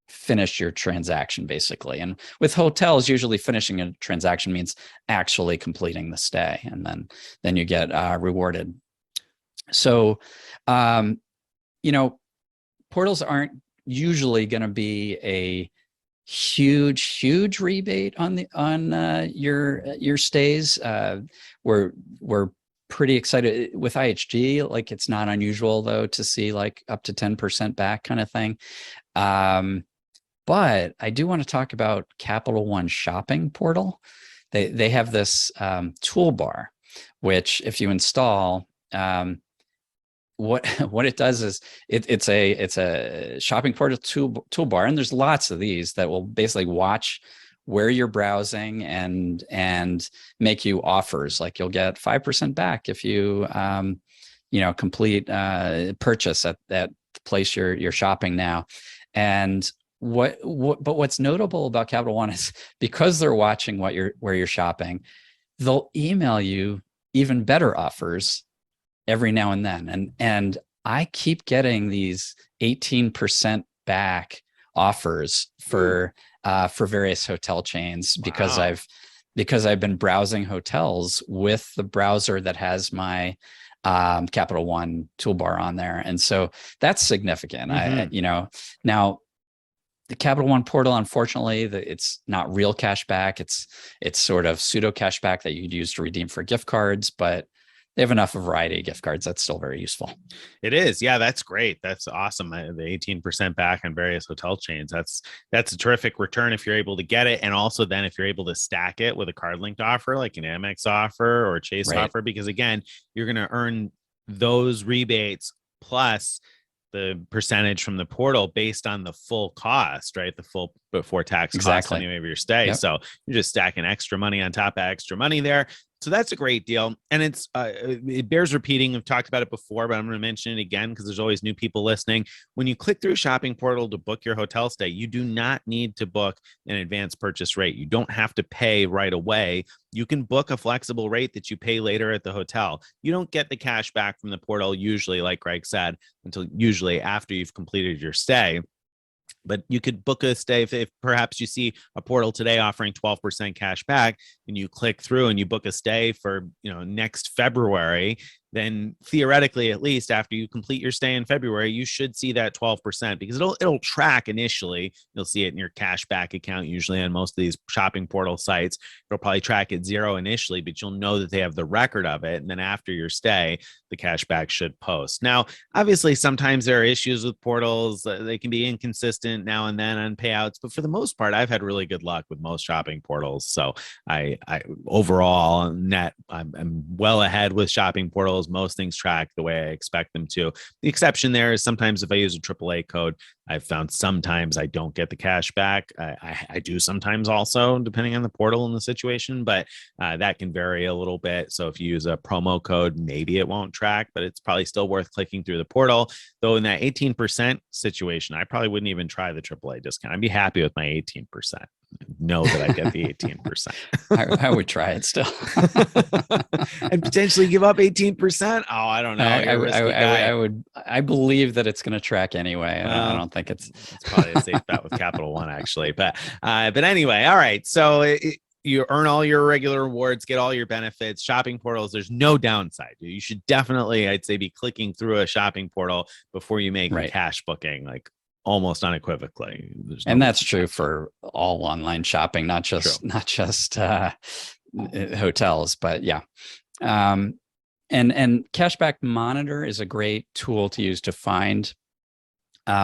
finished your transaction, basically. And with hotels, usually finishing a transaction means actually completing the stay, and then you get rewarded. So, portals aren't usually going to be a huge rebate on your stays. We're pretty excited with IHG. Like, it's not unusual though to see like up to 10% back kind of thing. But I do want to talk about Capital One shopping portal. They have this toolbar, which if you install, what it does is it's a shopping portal toolbar, and there's lots of these that will basically watch where you're browsing and make you offers. Like, you'll get 5% back if you complete purchase at that place you're shopping now. And but what's notable about Capital One is because they're watching where you're shopping, they'll email you even better offers every now and then. And I keep getting these 18% back offers for various hotel chains because I've been browsing hotels with the browser that has my Capital One toolbar on there. And so that's significant. Mm-hmm. Now the Capital One portal, unfortunately, it's not real cash back. It's sort of pseudo cash back that you'd use to redeem for gift cards, but they have enough variety of gift cards. That's still very useful. It is. Yeah, that's great. That's awesome. The 18% back on various hotel chains. That's a terrific return if you're able to get it. And also then if you're able to stack it with a card linked offer, like an Amex offer or a Chase offer, because again, you're going to earn those rebates plus the percentage from the portal based on the full cost, right? The full before tax cost anyway of your stay. Yep. So you're just stacking extra money on top of extra money there. So that's a great deal. And it bears repeating. We've talked about it before, but I'm going to mention it again because there's always new people listening. When you click through shopping portal to book your hotel stay, you do not need to book an advanced purchase rate. You don't have to pay right away. You can book a flexible rate that you pay later at the hotel. You don't get the cash back from the portal usually, like Greg said, until usually after you've completed your stay. But you could book a stay if perhaps you see a portal today offering 12% cash back and you click through and you book a stay for, next February, then theoretically, at least after you complete your stay in February, you should see that 12% because it'll track initially. You'll see it in your cash back account, usually on most of these shopping portal sites. It'll probably track at 0 initially, but you'll know that they have the record of it. And then after your stay, the cash back should post. Now, obviously, sometimes there are issues with portals. They can be inconsistent now and then on payouts, but for the most part, I've had really good luck with most shopping portals. So I overall net, I'm well ahead with shopping portals. Most things track the way I expect them to. The exception there is sometimes if I use a AAA code, I've found sometimes I don't get the cash back. I do sometimes also, depending on the portal and the situation, but that can vary a little bit. So if you use a promo code, maybe it won't track, but it's probably still worth clicking through the portal. Though in that 18% situation, I probably wouldn't even try the AAA discount. I'd be happy with my 18%. Know that I get the 18%. I would try it still. And potentially give up 18%. Oh, I don't know. I believe that it's going to track anyway. I don't think it's probably a safe bet with Capital One actually, but anyway. All right. So you earn all your regular rewards, get all your benefits. Shopping portals, there's no downside. You should definitely, I'd say, be clicking through a shopping portal before you make a cash booking, like almost unequivocally. And that's true for all online shopping, not just hotels, but yeah. And Cashback Monitor is a great tool to use to find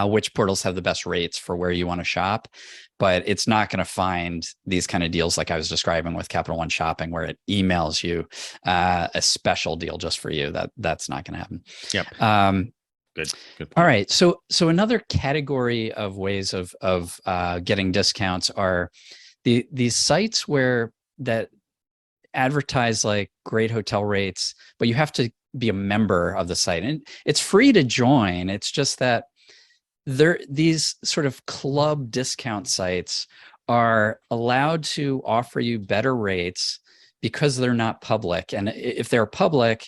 which portals have the best rates for where you want to shop, but it's not going to find these kind of deals like I was describing with Capital One Shopping, where it emails you a special deal just for you. That's not going to happen. Yep. Good. All right. So another category of ways of getting discounts are these sites that advertise like great hotel rates, but you have to be a member of the site, and it's free to join. It's just that these sort of club discount sites are allowed to offer you better rates because they're not public. And if they're public,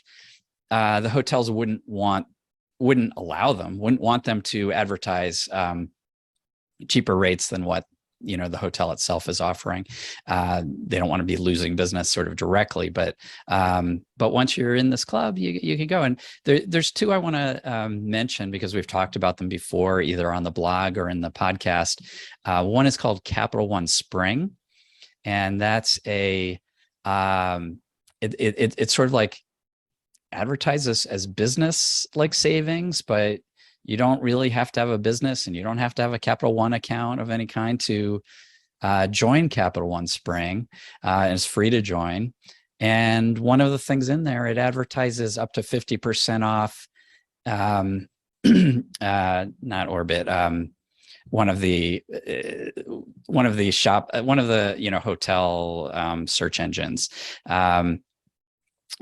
the hotels wouldn't want them to advertise cheaper rates than what the hotel itself is offering. They don't want to be losing business sort of directly, but once you're in this club, you can go. And there's two I want to mention because we've talked about them before, either on the blog or in the podcast. One is called Capital One Spring, and that's it's sort of like advertises as business like savings, but you don't really have to have a business, and you don't have to have a Capital One account of any kind to join Capital One Spring. And it's free to join. And one of the things in there, it advertises up to 50% off. Not Orbit. One of the hotel search engines.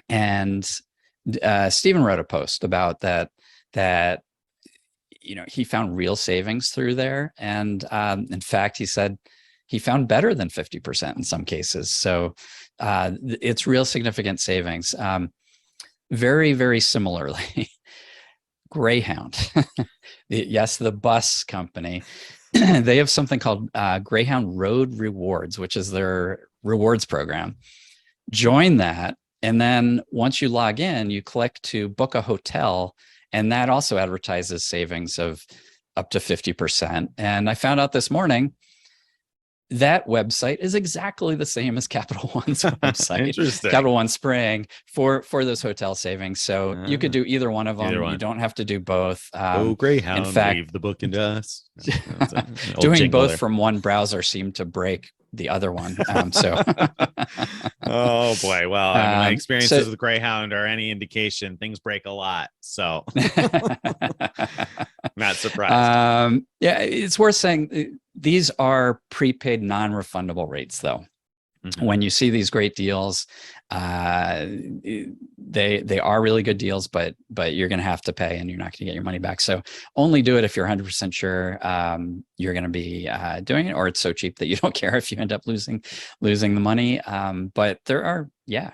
And Stephen wrote a post about that he found real savings through there. And in fact, he said he found better than 50% in some cases. So it's real significant savings. Very, very similarly, Greyhound, the bus company, they have something called Greyhound Road Rewards, which is their rewards program. Join that. And then once you log in, you click to book a hotel, and that also advertises savings of up to 50%. And I found out this morning that website is exactly the same as Capital One's website. Interesting. Capital One Spring for those hotel savings. So you could do either one of them. You don't have to do both. Greyhound, in fact, leave the book to us. Doing both from one browser seemed to break the other one. Oh boy. Well, my experiences with Greyhound are any indication, things break a lot. So not surprised. Yeah, it's worth saying these are prepaid non-refundable rates though. Mm-hmm. When you see these great deals, they are really good deals, but you're going to have to pay, and you're not going to get your money back. So only do it if you're 100% sure you're going to be doing it, or it's so cheap that you don't care if you end up losing the money. But there are,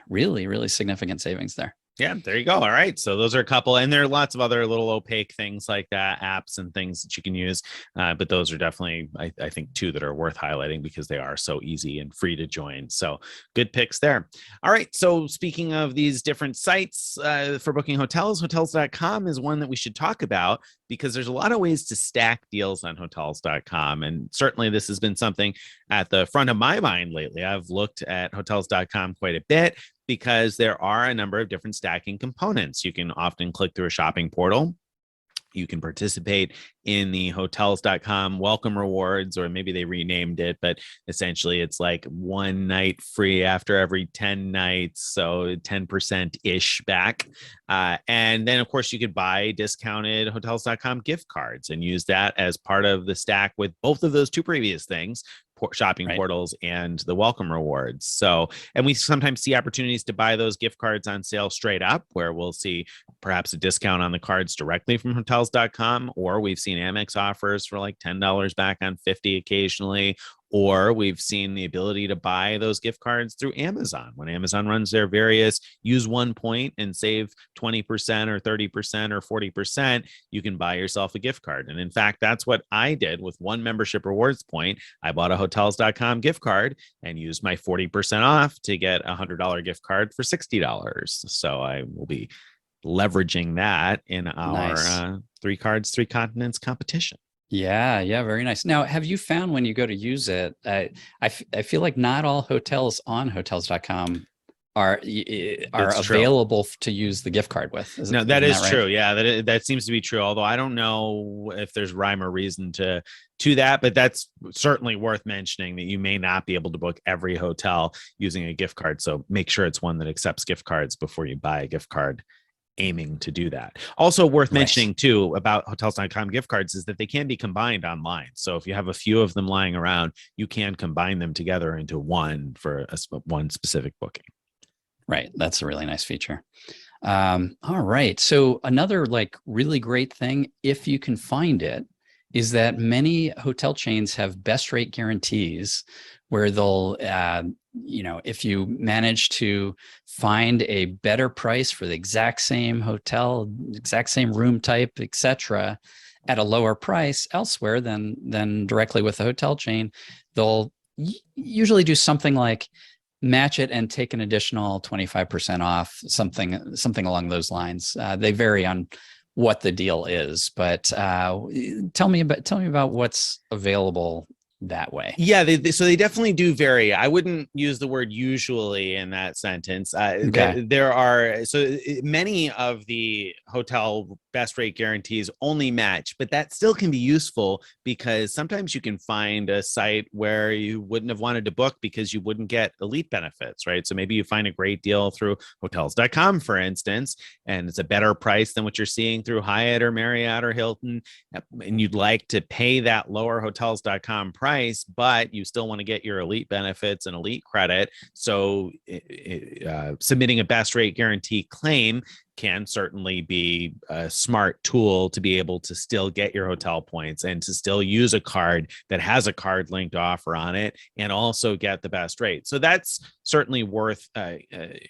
really, really significant savings there. Yeah, there you go. All right. So those are a couple, and there are lots of other little opaque things like that, apps and things that you can use. But those are definitely, I think, two that are worth highlighting because they are so easy and free to join. So good picks there. All right. So speaking of these different sites for booking hotels, hotels.com is one that we should talk about because there's a lot of ways to stack deals on hotels.com. And certainly this has been something at the front of my mind lately. I've looked at hotels.com quite a bit, because there are a number of different stacking components. You can often click through a shopping portal. You can participate in the hotels.com welcome rewards, or maybe they renamed it, but essentially it's like 1 night free after every 10 nights. So 10% ish back. And then of course you could buy discounted hotels.com gift cards and use that as part of the stack with both of those two previous things, shopping portals and the welcome rewards. So, and we sometimes see opportunities to buy those gift cards on sale straight up, where we'll see perhaps a discount on the cards directly from hotels.com, or we've seen Amex offers for like $10 back on 50 occasionally, Or we've seen the ability to buy those gift cards through Amazon. When Amazon runs their various use 1 point and save 20% or 30% or 40%, you can buy yourself a gift card. And in fact, that's what I did with one membership rewards point. I bought a hotels.com gift card and used my 40% off to get a $100 gift card for $60. So I will be leveraging that in our three cards, three continents competition. Yeah, very nice. Now, have you found when you go to use it, I feel like not all hotels on hotels.com are available to use the gift card with. That is right? True. Yeah, that seems to be true. Although I don't know if there's rhyme or reason to that, but that's certainly worth mentioning that you may not be able to book every hotel using a gift card. So make sure it's one that accepts gift cards before you buy a gift card aiming to do that. Also worth mentioning too about hotels.com gift cards is that they can be combined online. So if you have a few of them lying around, you can combine them together into one for one specific booking. Right. That's a really nice feature. All right. So another really great thing, if you can find it, is that many hotel chains have best rate guarantees where they'll, if you manage to find a better price for the exact same hotel, exact same room type, etc., at a lower price elsewhere than directly with the hotel chain, they'll usually do something like match it and take an additional 25% off, something along those lines. They vary on what the deal is, but tell me about what's available that way. Yeah, so they definitely do vary. I wouldn't use the word usually in that sentence. There are many of the hotel best rate guarantees only match, but that still can be useful because sometimes you can find a site where you wouldn't have wanted to book because you wouldn't get elite benefits, right? So maybe you find a great deal through hotels.com, for instance, and it's a better price than what you're seeing through Hyatt or Marriott or Hilton, and you'd like to pay that lower hotels.com price, but you still want to get your elite benefits and elite credit. So submitting a best rate guarantee claim can certainly be a smart tool to be able to still get your hotel points and to still use a card that has a card linked offer on it and also get the best rate. So that's certainly worth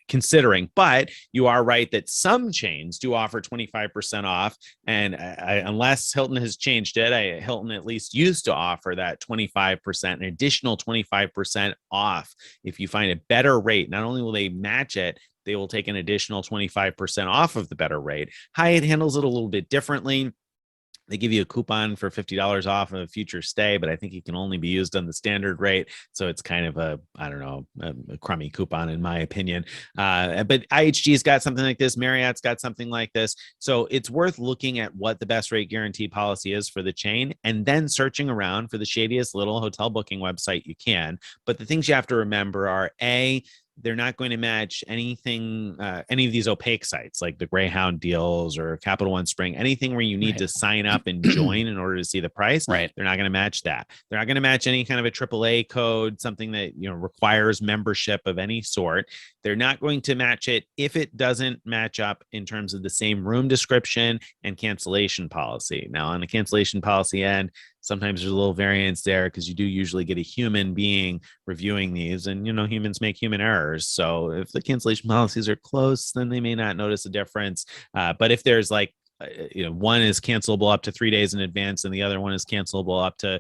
considering. But you are right that some chains do offer 25% off. And unless Hilton has changed it, Hilton at least used to offer that 25%, an additional 25% off. If you find a better rate, not only will they match it, they will take an additional 25% off of the better rate. Hyatt handles it a little bit differently. They give you a coupon for $50 off of a future stay, but I think it can only be used on the standard rate. So it's kind of a crummy coupon in my opinion. But IHG's got something like this. Marriott's got something like this. So it's worth looking at what the best rate guarantee policy is for the chain and then searching around for the shadiest little hotel booking website you can. But the things you have to remember are they're not going to match anything, any of these opaque sites like the Greyhound deals or Capital One Spring, anything where you need to sign up and join in order to see the price. Right. They're not going to match that. They're not going to match any kind of a AAA code, something that, requires membership of any sort. They're not going to match it if it doesn't match up in terms of the same room description and cancellation policy. Now, on the cancellation policy end, sometimes there's a little variance there because you do usually get a human being reviewing these and, humans make human errors. So if the cancellation policies are close, then they may not notice a difference. But if there's one is cancelable up to 3 days in advance and the other one is cancelable up to,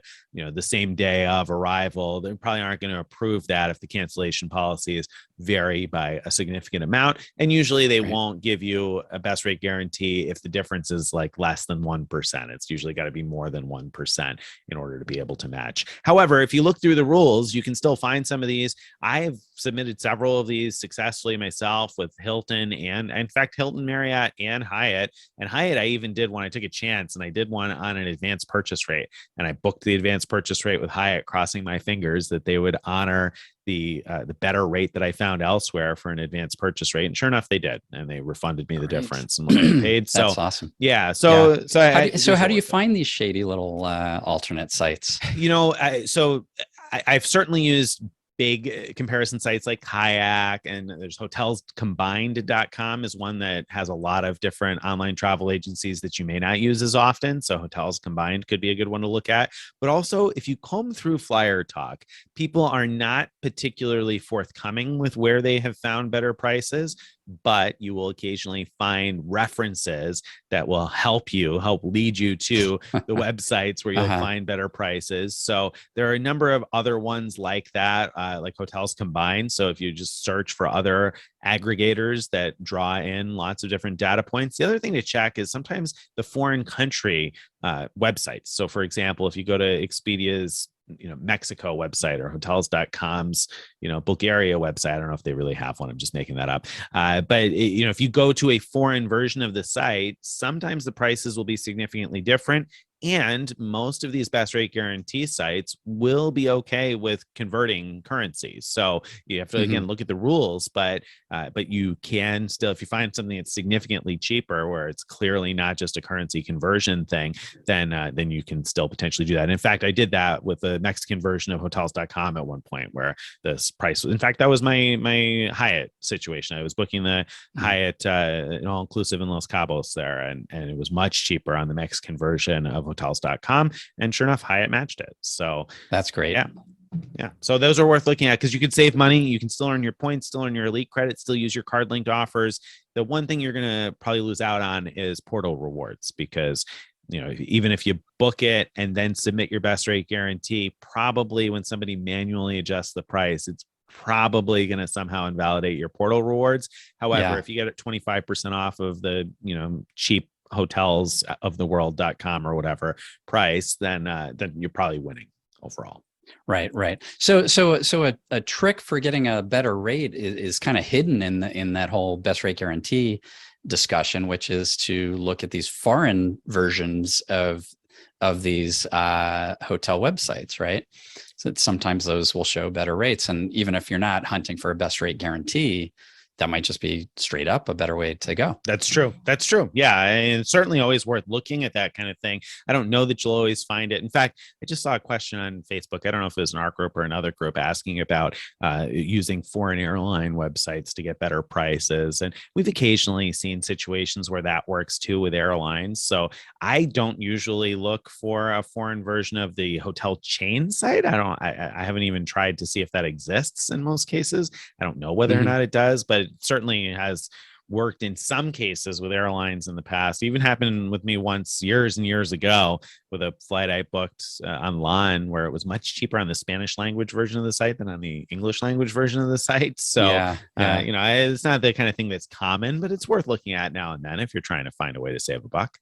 the same day of arrival, they probably aren't going to approve that if the cancellation policies vary by a significant amount. And usually they won't give you a best rate guarantee if the difference is less than 1%. It's usually got to be more than 1% in order to be able to match. However, if you look through the rules, you can still find some of these. I have submitted several of these successfully myself with Hilton and in fact, Hilton, Marriott, and Hyatt. And Hyatt, I even did one. I took a chance and I did one on an advanced purchase rate. And I booked the advanced purchase rate with Hyatt, crossing my fingers that they would honor the better rate that I found elsewhere for an advanced purchase rate. And sure enough, they did. And they refunded me the difference and what I paid. So that's awesome. Yeah. How do you find these shady little alternate sites? I've certainly used big comparison sites like Kayak, and there's hotelscombined.com is one that has a lot of different online travel agencies that you may not use as often. So Hotels Combined could be a good one to look at. But also, if you comb through Flyer Talk, people are not particularly forthcoming with where they have found better prices, but you will occasionally find references that will help lead you to the websites where you'll find better prices. So there are a number of other ones like that, like Hotels Combined. So if you just search for other aggregators that draw in lots of different data points, the other thing to check is sometimes the foreign country websites. So for example, if you go to Expedia's Mexico website or hotels.com's, Bulgaria website. I don't know if they really have one. I'm just making that up. But if you go to a foreign version of the site, sometimes the prices will be significantly different. And most of these best rate guarantee sites will be okay with converting currencies. So you have to, again, look at the rules, but you can still, if you find something that's significantly cheaper, where it's clearly not just a currency conversion thing, then you can still potentially do that. And in fact, I did that with the Mexican version of hotels.com at one point, where this price was, in fact, that was my Hyatt situation. I was booking the Hyatt all-inclusive in Los Cabos there, and it was much cheaper on the Mexican version of hotels.com, and sure enough, Hyatt matched it. So that's great. Yeah. So those are worth looking at because you can save money. You can still earn your points, still earn your elite credit, still use your card linked offers. The one thing you're going to probably lose out on is portal rewards, because even if you book it and then submit your best rate guarantee, probably when somebody manually adjusts the price, it's probably going to somehow invalidate your portal rewards. However, if you get it 25% off of the cheap hotels of the world.com or whatever price, then you're probably winning overall. Right. So a trick for getting a better rate is kind of hidden in that whole best rate guarantee discussion, which is to look at these foreign versions of these hotel websites, right? So sometimes those will show better rates, and even if you're not hunting for a best rate guarantee, that might just be straight up a better way to go. That's true. Yeah. And it's certainly always worth looking at that kind of thing. I don't know that you'll always find it. In fact, I just saw a question on Facebook. I don't know if it was in our group or another group asking about using foreign airline websites to get better prices. And we've occasionally seen situations where that works too with airlines. So I don't usually look for a foreign version of the hotel chain site. I haven't even tried to see if that exists in most cases. I don't know whether or not it does, but it certainly has worked in some cases with airlines in the past. It even happened with me once years and years ago with a flight I booked online, where it was much cheaper on the Spanish language version of the site than on the English language version of the site. So, it's not the kind of thing that's common, but it's worth looking at now and then if you're trying to find a way to save a buck.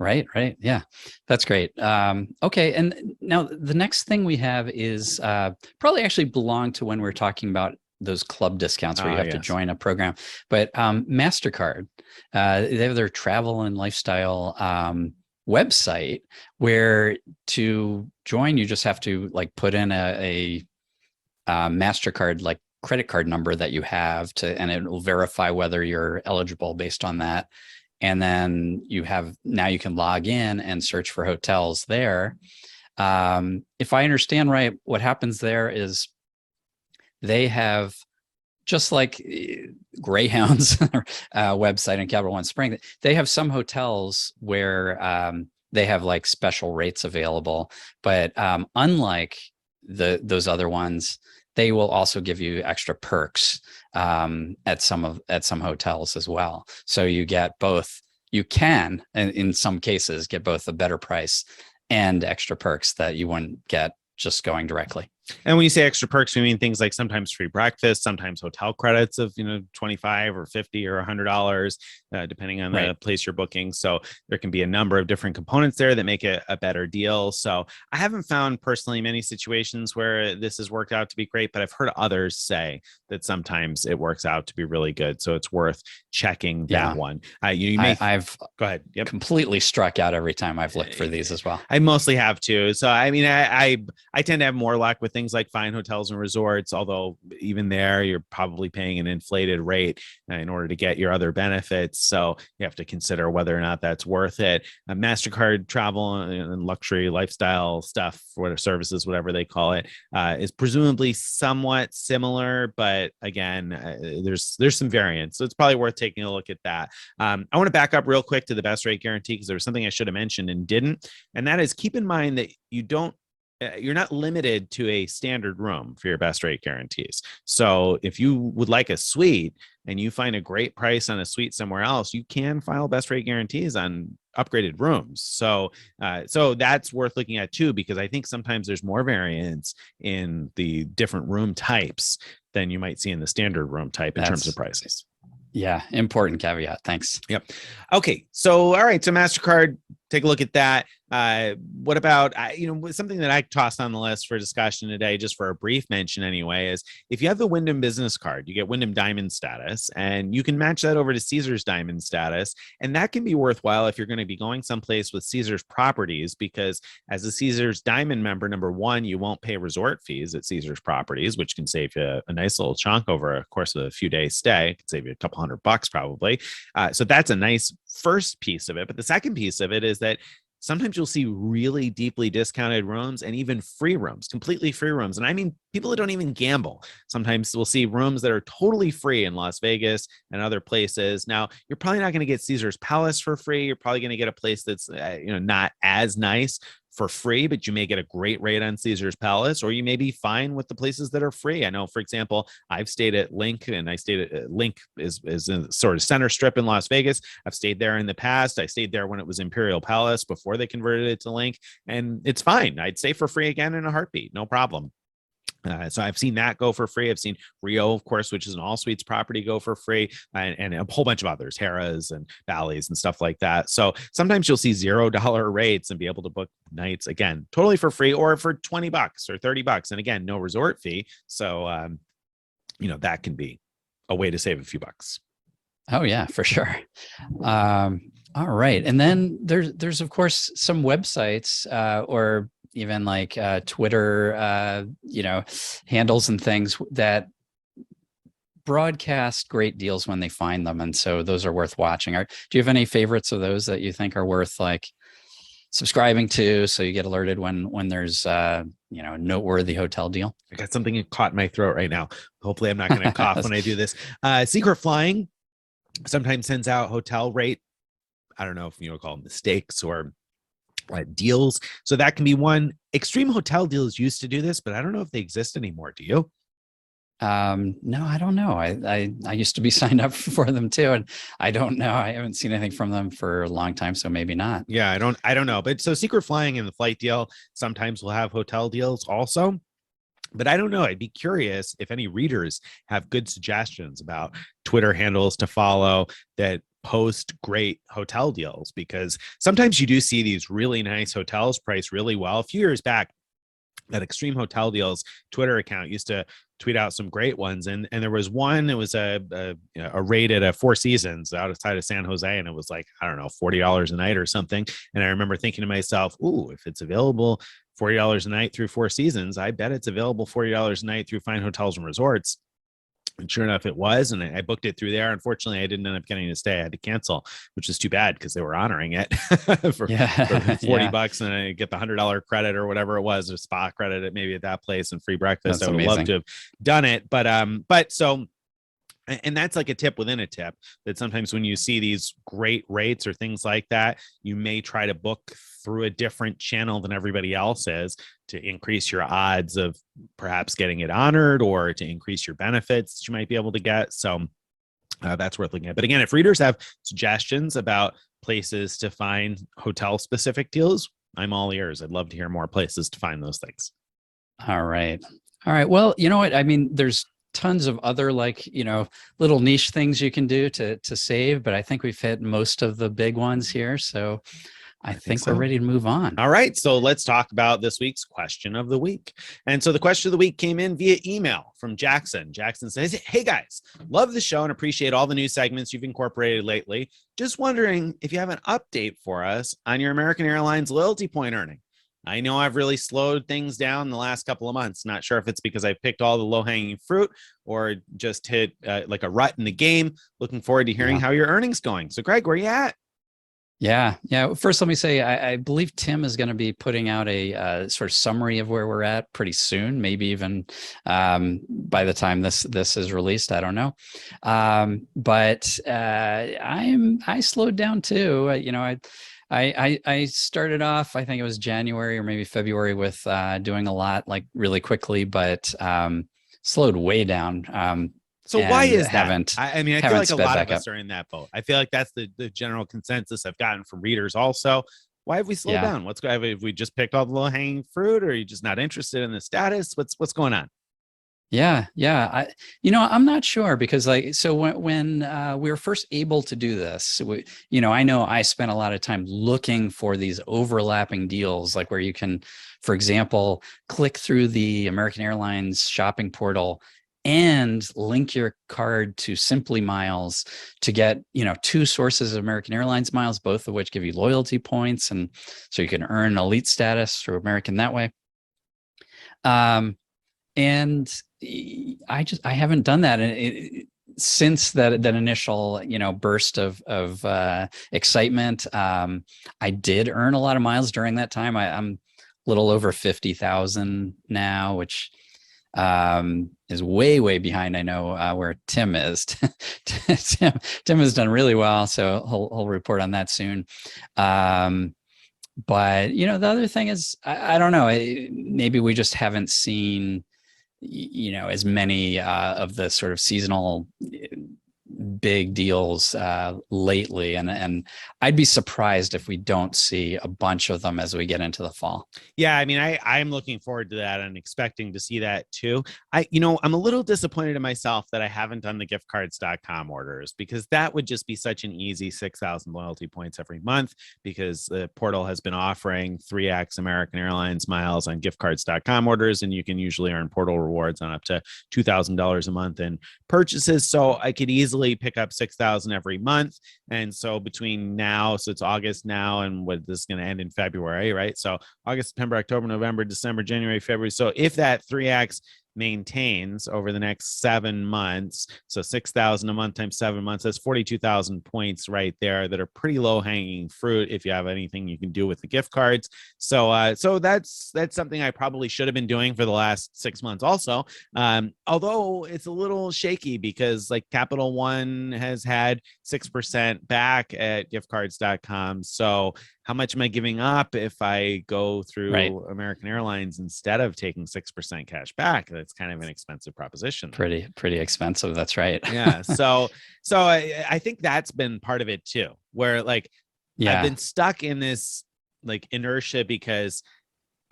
Right. Yeah, that's great. Okay. And now the next thing we have is probably actually belong to when we're talking about those club discounts where you have to join a program. But Mastercard, they have their travel and lifestyle website where to join, you just have to put in a Mastercard credit card number that you have and it will verify whether you're eligible based on that. And then now you can log in and search for hotels there. If I understand right, what happens there is they have, just like Greyhound's website and Capital One Spring, they have some hotels where they have special rates available, but unlike those other ones, they will also give you extra perks at some hotels as well. So you get both. You can, in some cases, get both a better price and extra perks that you wouldn't get just going directly. And when you say extra perks, we mean things like sometimes free breakfast, sometimes hotel credits of, $25 or $50 or $100, depending on the place you're booking. So there can be a number of different components there that make it a better deal. So I haven't found personally many situations where this has worked out to be great, but I've heard others say that sometimes it works out to be really good. So it's worth checking that one. I've go ahead. Yep. Completely struck out every time I've looked for these as well. I mostly have too. So I mean, I tend to have more luck with things things like fine hotels and resorts, although even there, you're probably paying an inflated rate in order to get your other benefits. So you have to consider whether or not that's worth it. Mastercard travel and luxury lifestyle stuff, whatever services, whatever they call it, is presumably somewhat similar, but again, there's some variance. So it's probably worth taking a look at that. I want to back up real quick to the best rate guarantee because there was something I should have mentioned and didn't, and that is keep in mind that you're not limited to a standard room for your best rate guarantees. So if you would like a suite and you find a great price on a suite somewhere else, you can file best rate guarantees on upgraded rooms. So that's worth looking at too, because I think sometimes there's more variance in the different room types than you might see in the standard room type in terms of prices. Yeah, important caveat. Thanks. Yep. Okay. So, all right. So MasterCard, take a look at that. What about, something that I tossed on the list for discussion today, just for a brief mention anyway, is if you have the Wyndham business card, you get Wyndham Diamond status, and you can match that over to Caesars Diamond status. And that can be worthwhile if you're going to be going someplace with Caesars properties, because as a Caesars Diamond member, number one, you won't pay resort fees at Caesars properties, which can save you a nice little chunk over a course of a few days stay. It can save you a couple $100 probably. So that's a nice first piece of it. But the second piece of it is that sometimes you'll see really deeply discounted rooms and even free rooms, completely free rooms. And I mean, people that don't even gamble. Sometimes we'll see rooms that are totally free in Las Vegas and other places. Now, you're probably not going to get Caesars Palace for free. You're probably going to get a place that's not as nice for free, but you may get a great rate on Caesars Palace, or you may be fine with the places that are free. I know, for example, I've stayed at Link, and I stayed at Link is in sort of center strip in Las Vegas. I've stayed there in the past. I stayed there when it was Imperial Palace before they converted it to Link, and it's fine. I'd stay for free again in a heartbeat, no problem. So I've seen that go for free. I've seen Rio, of course, which is an all suites property, go for free, and a whole bunch of others, Harrah's and Bally's and stuff like that. So sometimes you'll see $0 rates and be able to book nights again, totally for free, or for $20 or $30. And again, no resort fee. So, that can be a way to save a few bucks. Oh yeah, for sure. All right. And then there's of course some websites, or even like Twitter, handles and things that broadcast great deals when they find them. And so those are worth watching. Do you have any favorites of those that you think are worth like subscribing to, so you get alerted when there's a noteworthy hotel deal? I got something caught in my throat right now. Hopefully I'm not going to cough when I do this. Secret Flying sometimes sends out hotel rate, I don't know if you call them mistakes or deals. So that can be one. Extreme Hotel Deals used to do this, but I don't know if they exist anymore. Do you? No, I don't know. I used to be signed up for them too, and I don't know. I haven't seen anything from them for a long time, so maybe not. Yeah, I don't know. But so Secret Flying and the flight deal sometimes will have hotel deals also. But I don't know. I'd be curious if any readers have good suggestions about Twitter handles to follow that post great hotel deals, because sometimes you do see these really nice hotels priced really well. A few years back, that Extreme Hotel Deals Twitter account used to tweet out some great ones. And there was one, it was a rate at a Four Seasons outside of San Jose. And it was like, I don't know, $40 a night or something. And I remember thinking to myself, ooh, if it's available $40 a night through Four Seasons, I bet it's available $40 a night through Fine Hotels and Resorts. And sure enough, it was. And I booked it through there. Unfortunately, I didn't end up getting to stay. I had to cancel, which is too bad because they were honoring it for $40 and I get the $100 credit or whatever it was, a spa credit at maybe at that place and free breakfast. That's I would amazing. love to have done it. But so, and that's like a tip within a tip, that sometimes when you see these great rates or things like that, you may try to book through a different channel than everybody else is to increase your odds of perhaps getting it honored, or to increase your benefits that you might be able to get. So that's worth looking at. But again, if readers have suggestions about places to find hotel specific deals, I'm all ears. I'd love to hear more places to find those things. All right. Well, you know what? I mean, there's tons of other little niche things you can do to save, but I think we've hit most of the big ones here. So I think we're ready to move on. All right. So let's talk about this week's question of the week. And so the question of the week came in via email from Jackson. Jackson says, hey guys, love the show and appreciate all the new segments you've incorporated lately. Just wondering if you have an update for us on your American Airlines loyalty point earning. I know I've really slowed things down the last couple of months. Not sure if it's because I've picked all the low hanging fruit or just hit like a rut in the game. Looking forward to hearing Yeah. how your earnings going. So, Greg, where you at? Yeah. Yeah. First, let me say, I believe Tim is going to be putting out a sort of summary of where we're at pretty soon, maybe even by the time this is released. I don't know. But I slowed down too. I started off, I think it was January or maybe February with doing a lot like really quickly, but slowed way down. So why And is that? I mean, I feel haven't like a sped lot of back up. us are in that boat. I feel like that's the general consensus I've gotten from readers also. Why have we slowed Yeah. down? Have we just picked all the low hanging fruit, or are you just not interested in the status? What's going on? Yeah, yeah. I'm not sure because so when we were first able to do this, I know I spent a lot of time looking for these overlapping deals, like where you can, for example, click through the American Airlines shopping portal and link your card to SimplyMiles to get, two sources of American Airlines miles, both of which give you loyalty points, and so you can earn elite status through American that way. And I haven't done that since that initial burst of excitement. I did earn a lot of miles during that time. I'm a little over 50,000 now, which is way behind. I know where Tim is. Tim has done really well, so he'll report on that soon. But the other thing is, I don't know. Maybe we just haven't seen as many of the sort of seasonal big deals lately, and I'd be surprised if we don't see a bunch of them as we get into the fall. Yeah, I mean, I'm looking forward to that and expecting to see that too. I'm a little disappointed in myself that I haven't done the giftcards.com orders, because that would just be such an easy 6,000 loyalty points every month, because the portal has been offering 3x American Airlines miles on giftcards.com orders, and you can usually earn portal rewards on up to $2,000 a month in purchases. So I could easily pick up 6,000 every month. And so between now, so it's August now, and what this is going to end in February, right? So August, September, October, November, December, January, February. So if that 3x maintains over the next 7 months, so 6,000 a month times 7 months, that's 42,000 points right there that are pretty low hanging fruit if you have anything you can do with the gift cards. So that's something I probably should have been doing for the last 6 months also. Although it's a little shaky because like Capital One has had 6% back at giftcards.com. So how much am I giving up if I go through American Airlines instead of taking 6% cash back? That's kind of an expensive proposition. Pretty expensive. That's right. Yeah. So I think that's been part of it too, where like I've been stuck in this like inertia because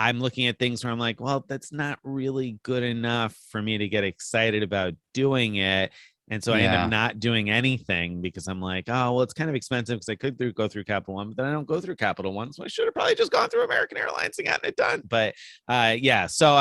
I'm looking at things where I'm like, well, that's not really good enough for me to get excited about doing it. And so I end up not doing anything because I'm like, oh, well, it's kind of expensive because I could go through Capital One, but then I don't go through Capital One. So I should have probably just gone through American Airlines and gotten it done. But so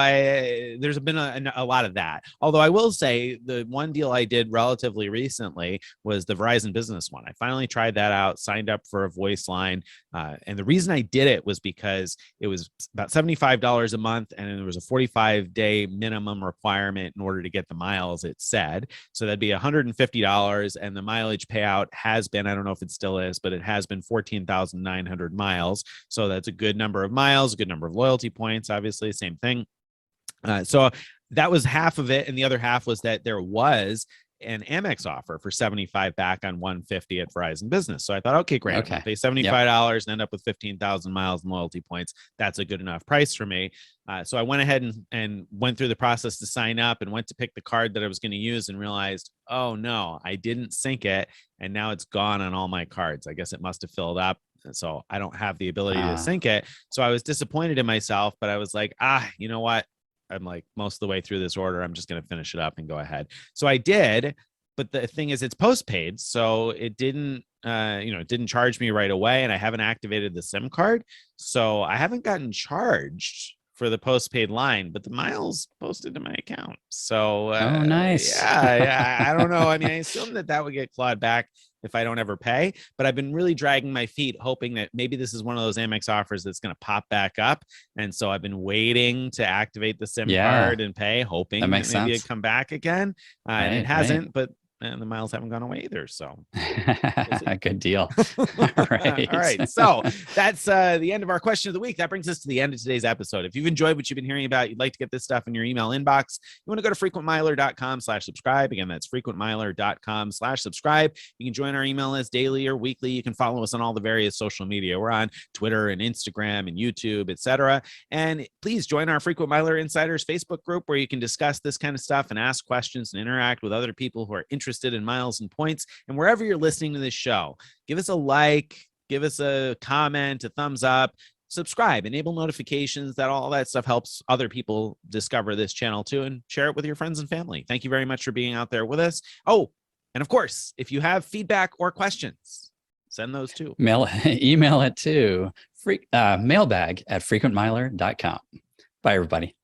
there's been a lot of that. Although I will say the one deal I did relatively recently was the Verizon Business one. I finally tried that out, signed up for a voice line. And the reason I did it was because it was about $75 a month, and there was a 45-day minimum requirement in order to get the miles, it said. So that'd be $150, and the mileage payout has been, I don't know if it still is, but it has been 14,900 miles. So that's a good number of miles, a good number of loyalty points, obviously, same thing. So that was half of it. And the other half was that there was an Amex offer for 75 back on 150 at Verizon Business. So I thought, okay, great. Okay. I'm pay $75 and end up with 15,000 miles in loyalty points. That's a good enough price for me. So I went ahead and went through the process to sign up and went to pick the card that I was going to use and realized, oh no, I didn't sync it. And now it's gone on all my cards. I guess it must have filled up. So I don't have the ability to sync it. So I was disappointed in myself, but I was like, you know what? I'm like most of the way through this order. I'm just going to finish it up and go ahead. So I did, but the thing is it's postpaid. So it didn't, it didn't charge me right away, and I haven't activated the SIM card. So I haven't gotten charged for the postpaid line, but the miles posted to my account. So Oh, nice. yeah, I don't know. I mean, I assume that would get clawed back if I don't ever pay, but I've been really dragging my feet, hoping that maybe this is one of those Amex offers that's going to pop back up. And so I've been waiting to activate the SIM card and pay, hoping that makes maybe sense. it come back again. And it hasn't, but the miles haven't gone away either. So good deal. All right. All right. So that's the end of our question of the week. That brings us to the end of today's episode. If you've enjoyed what you've been hearing about, you'd like to get this stuff in your email inbox, you want to go to frequentmiler.com/subscribe. Again, that's frequentmiler.com/subscribe. You can join our email list daily or weekly. You can follow us on all the various social media. We're on Twitter and Instagram and YouTube, etc. And please join our Frequent Miler Insiders Facebook group, where you can discuss this kind of stuff and ask questions and interact with other people who are interested in miles and points. And wherever you're listening to this show, give us a like, give us a comment, a thumbs up, subscribe, enable notifications. That all that stuff helps other people discover this channel too, and share it with your friends and family. Thank you very much for being out there with us. Oh, and of course, if you have feedback or questions, send those too. Email it to mailbag@frequentmiler.com. Bye, everybody.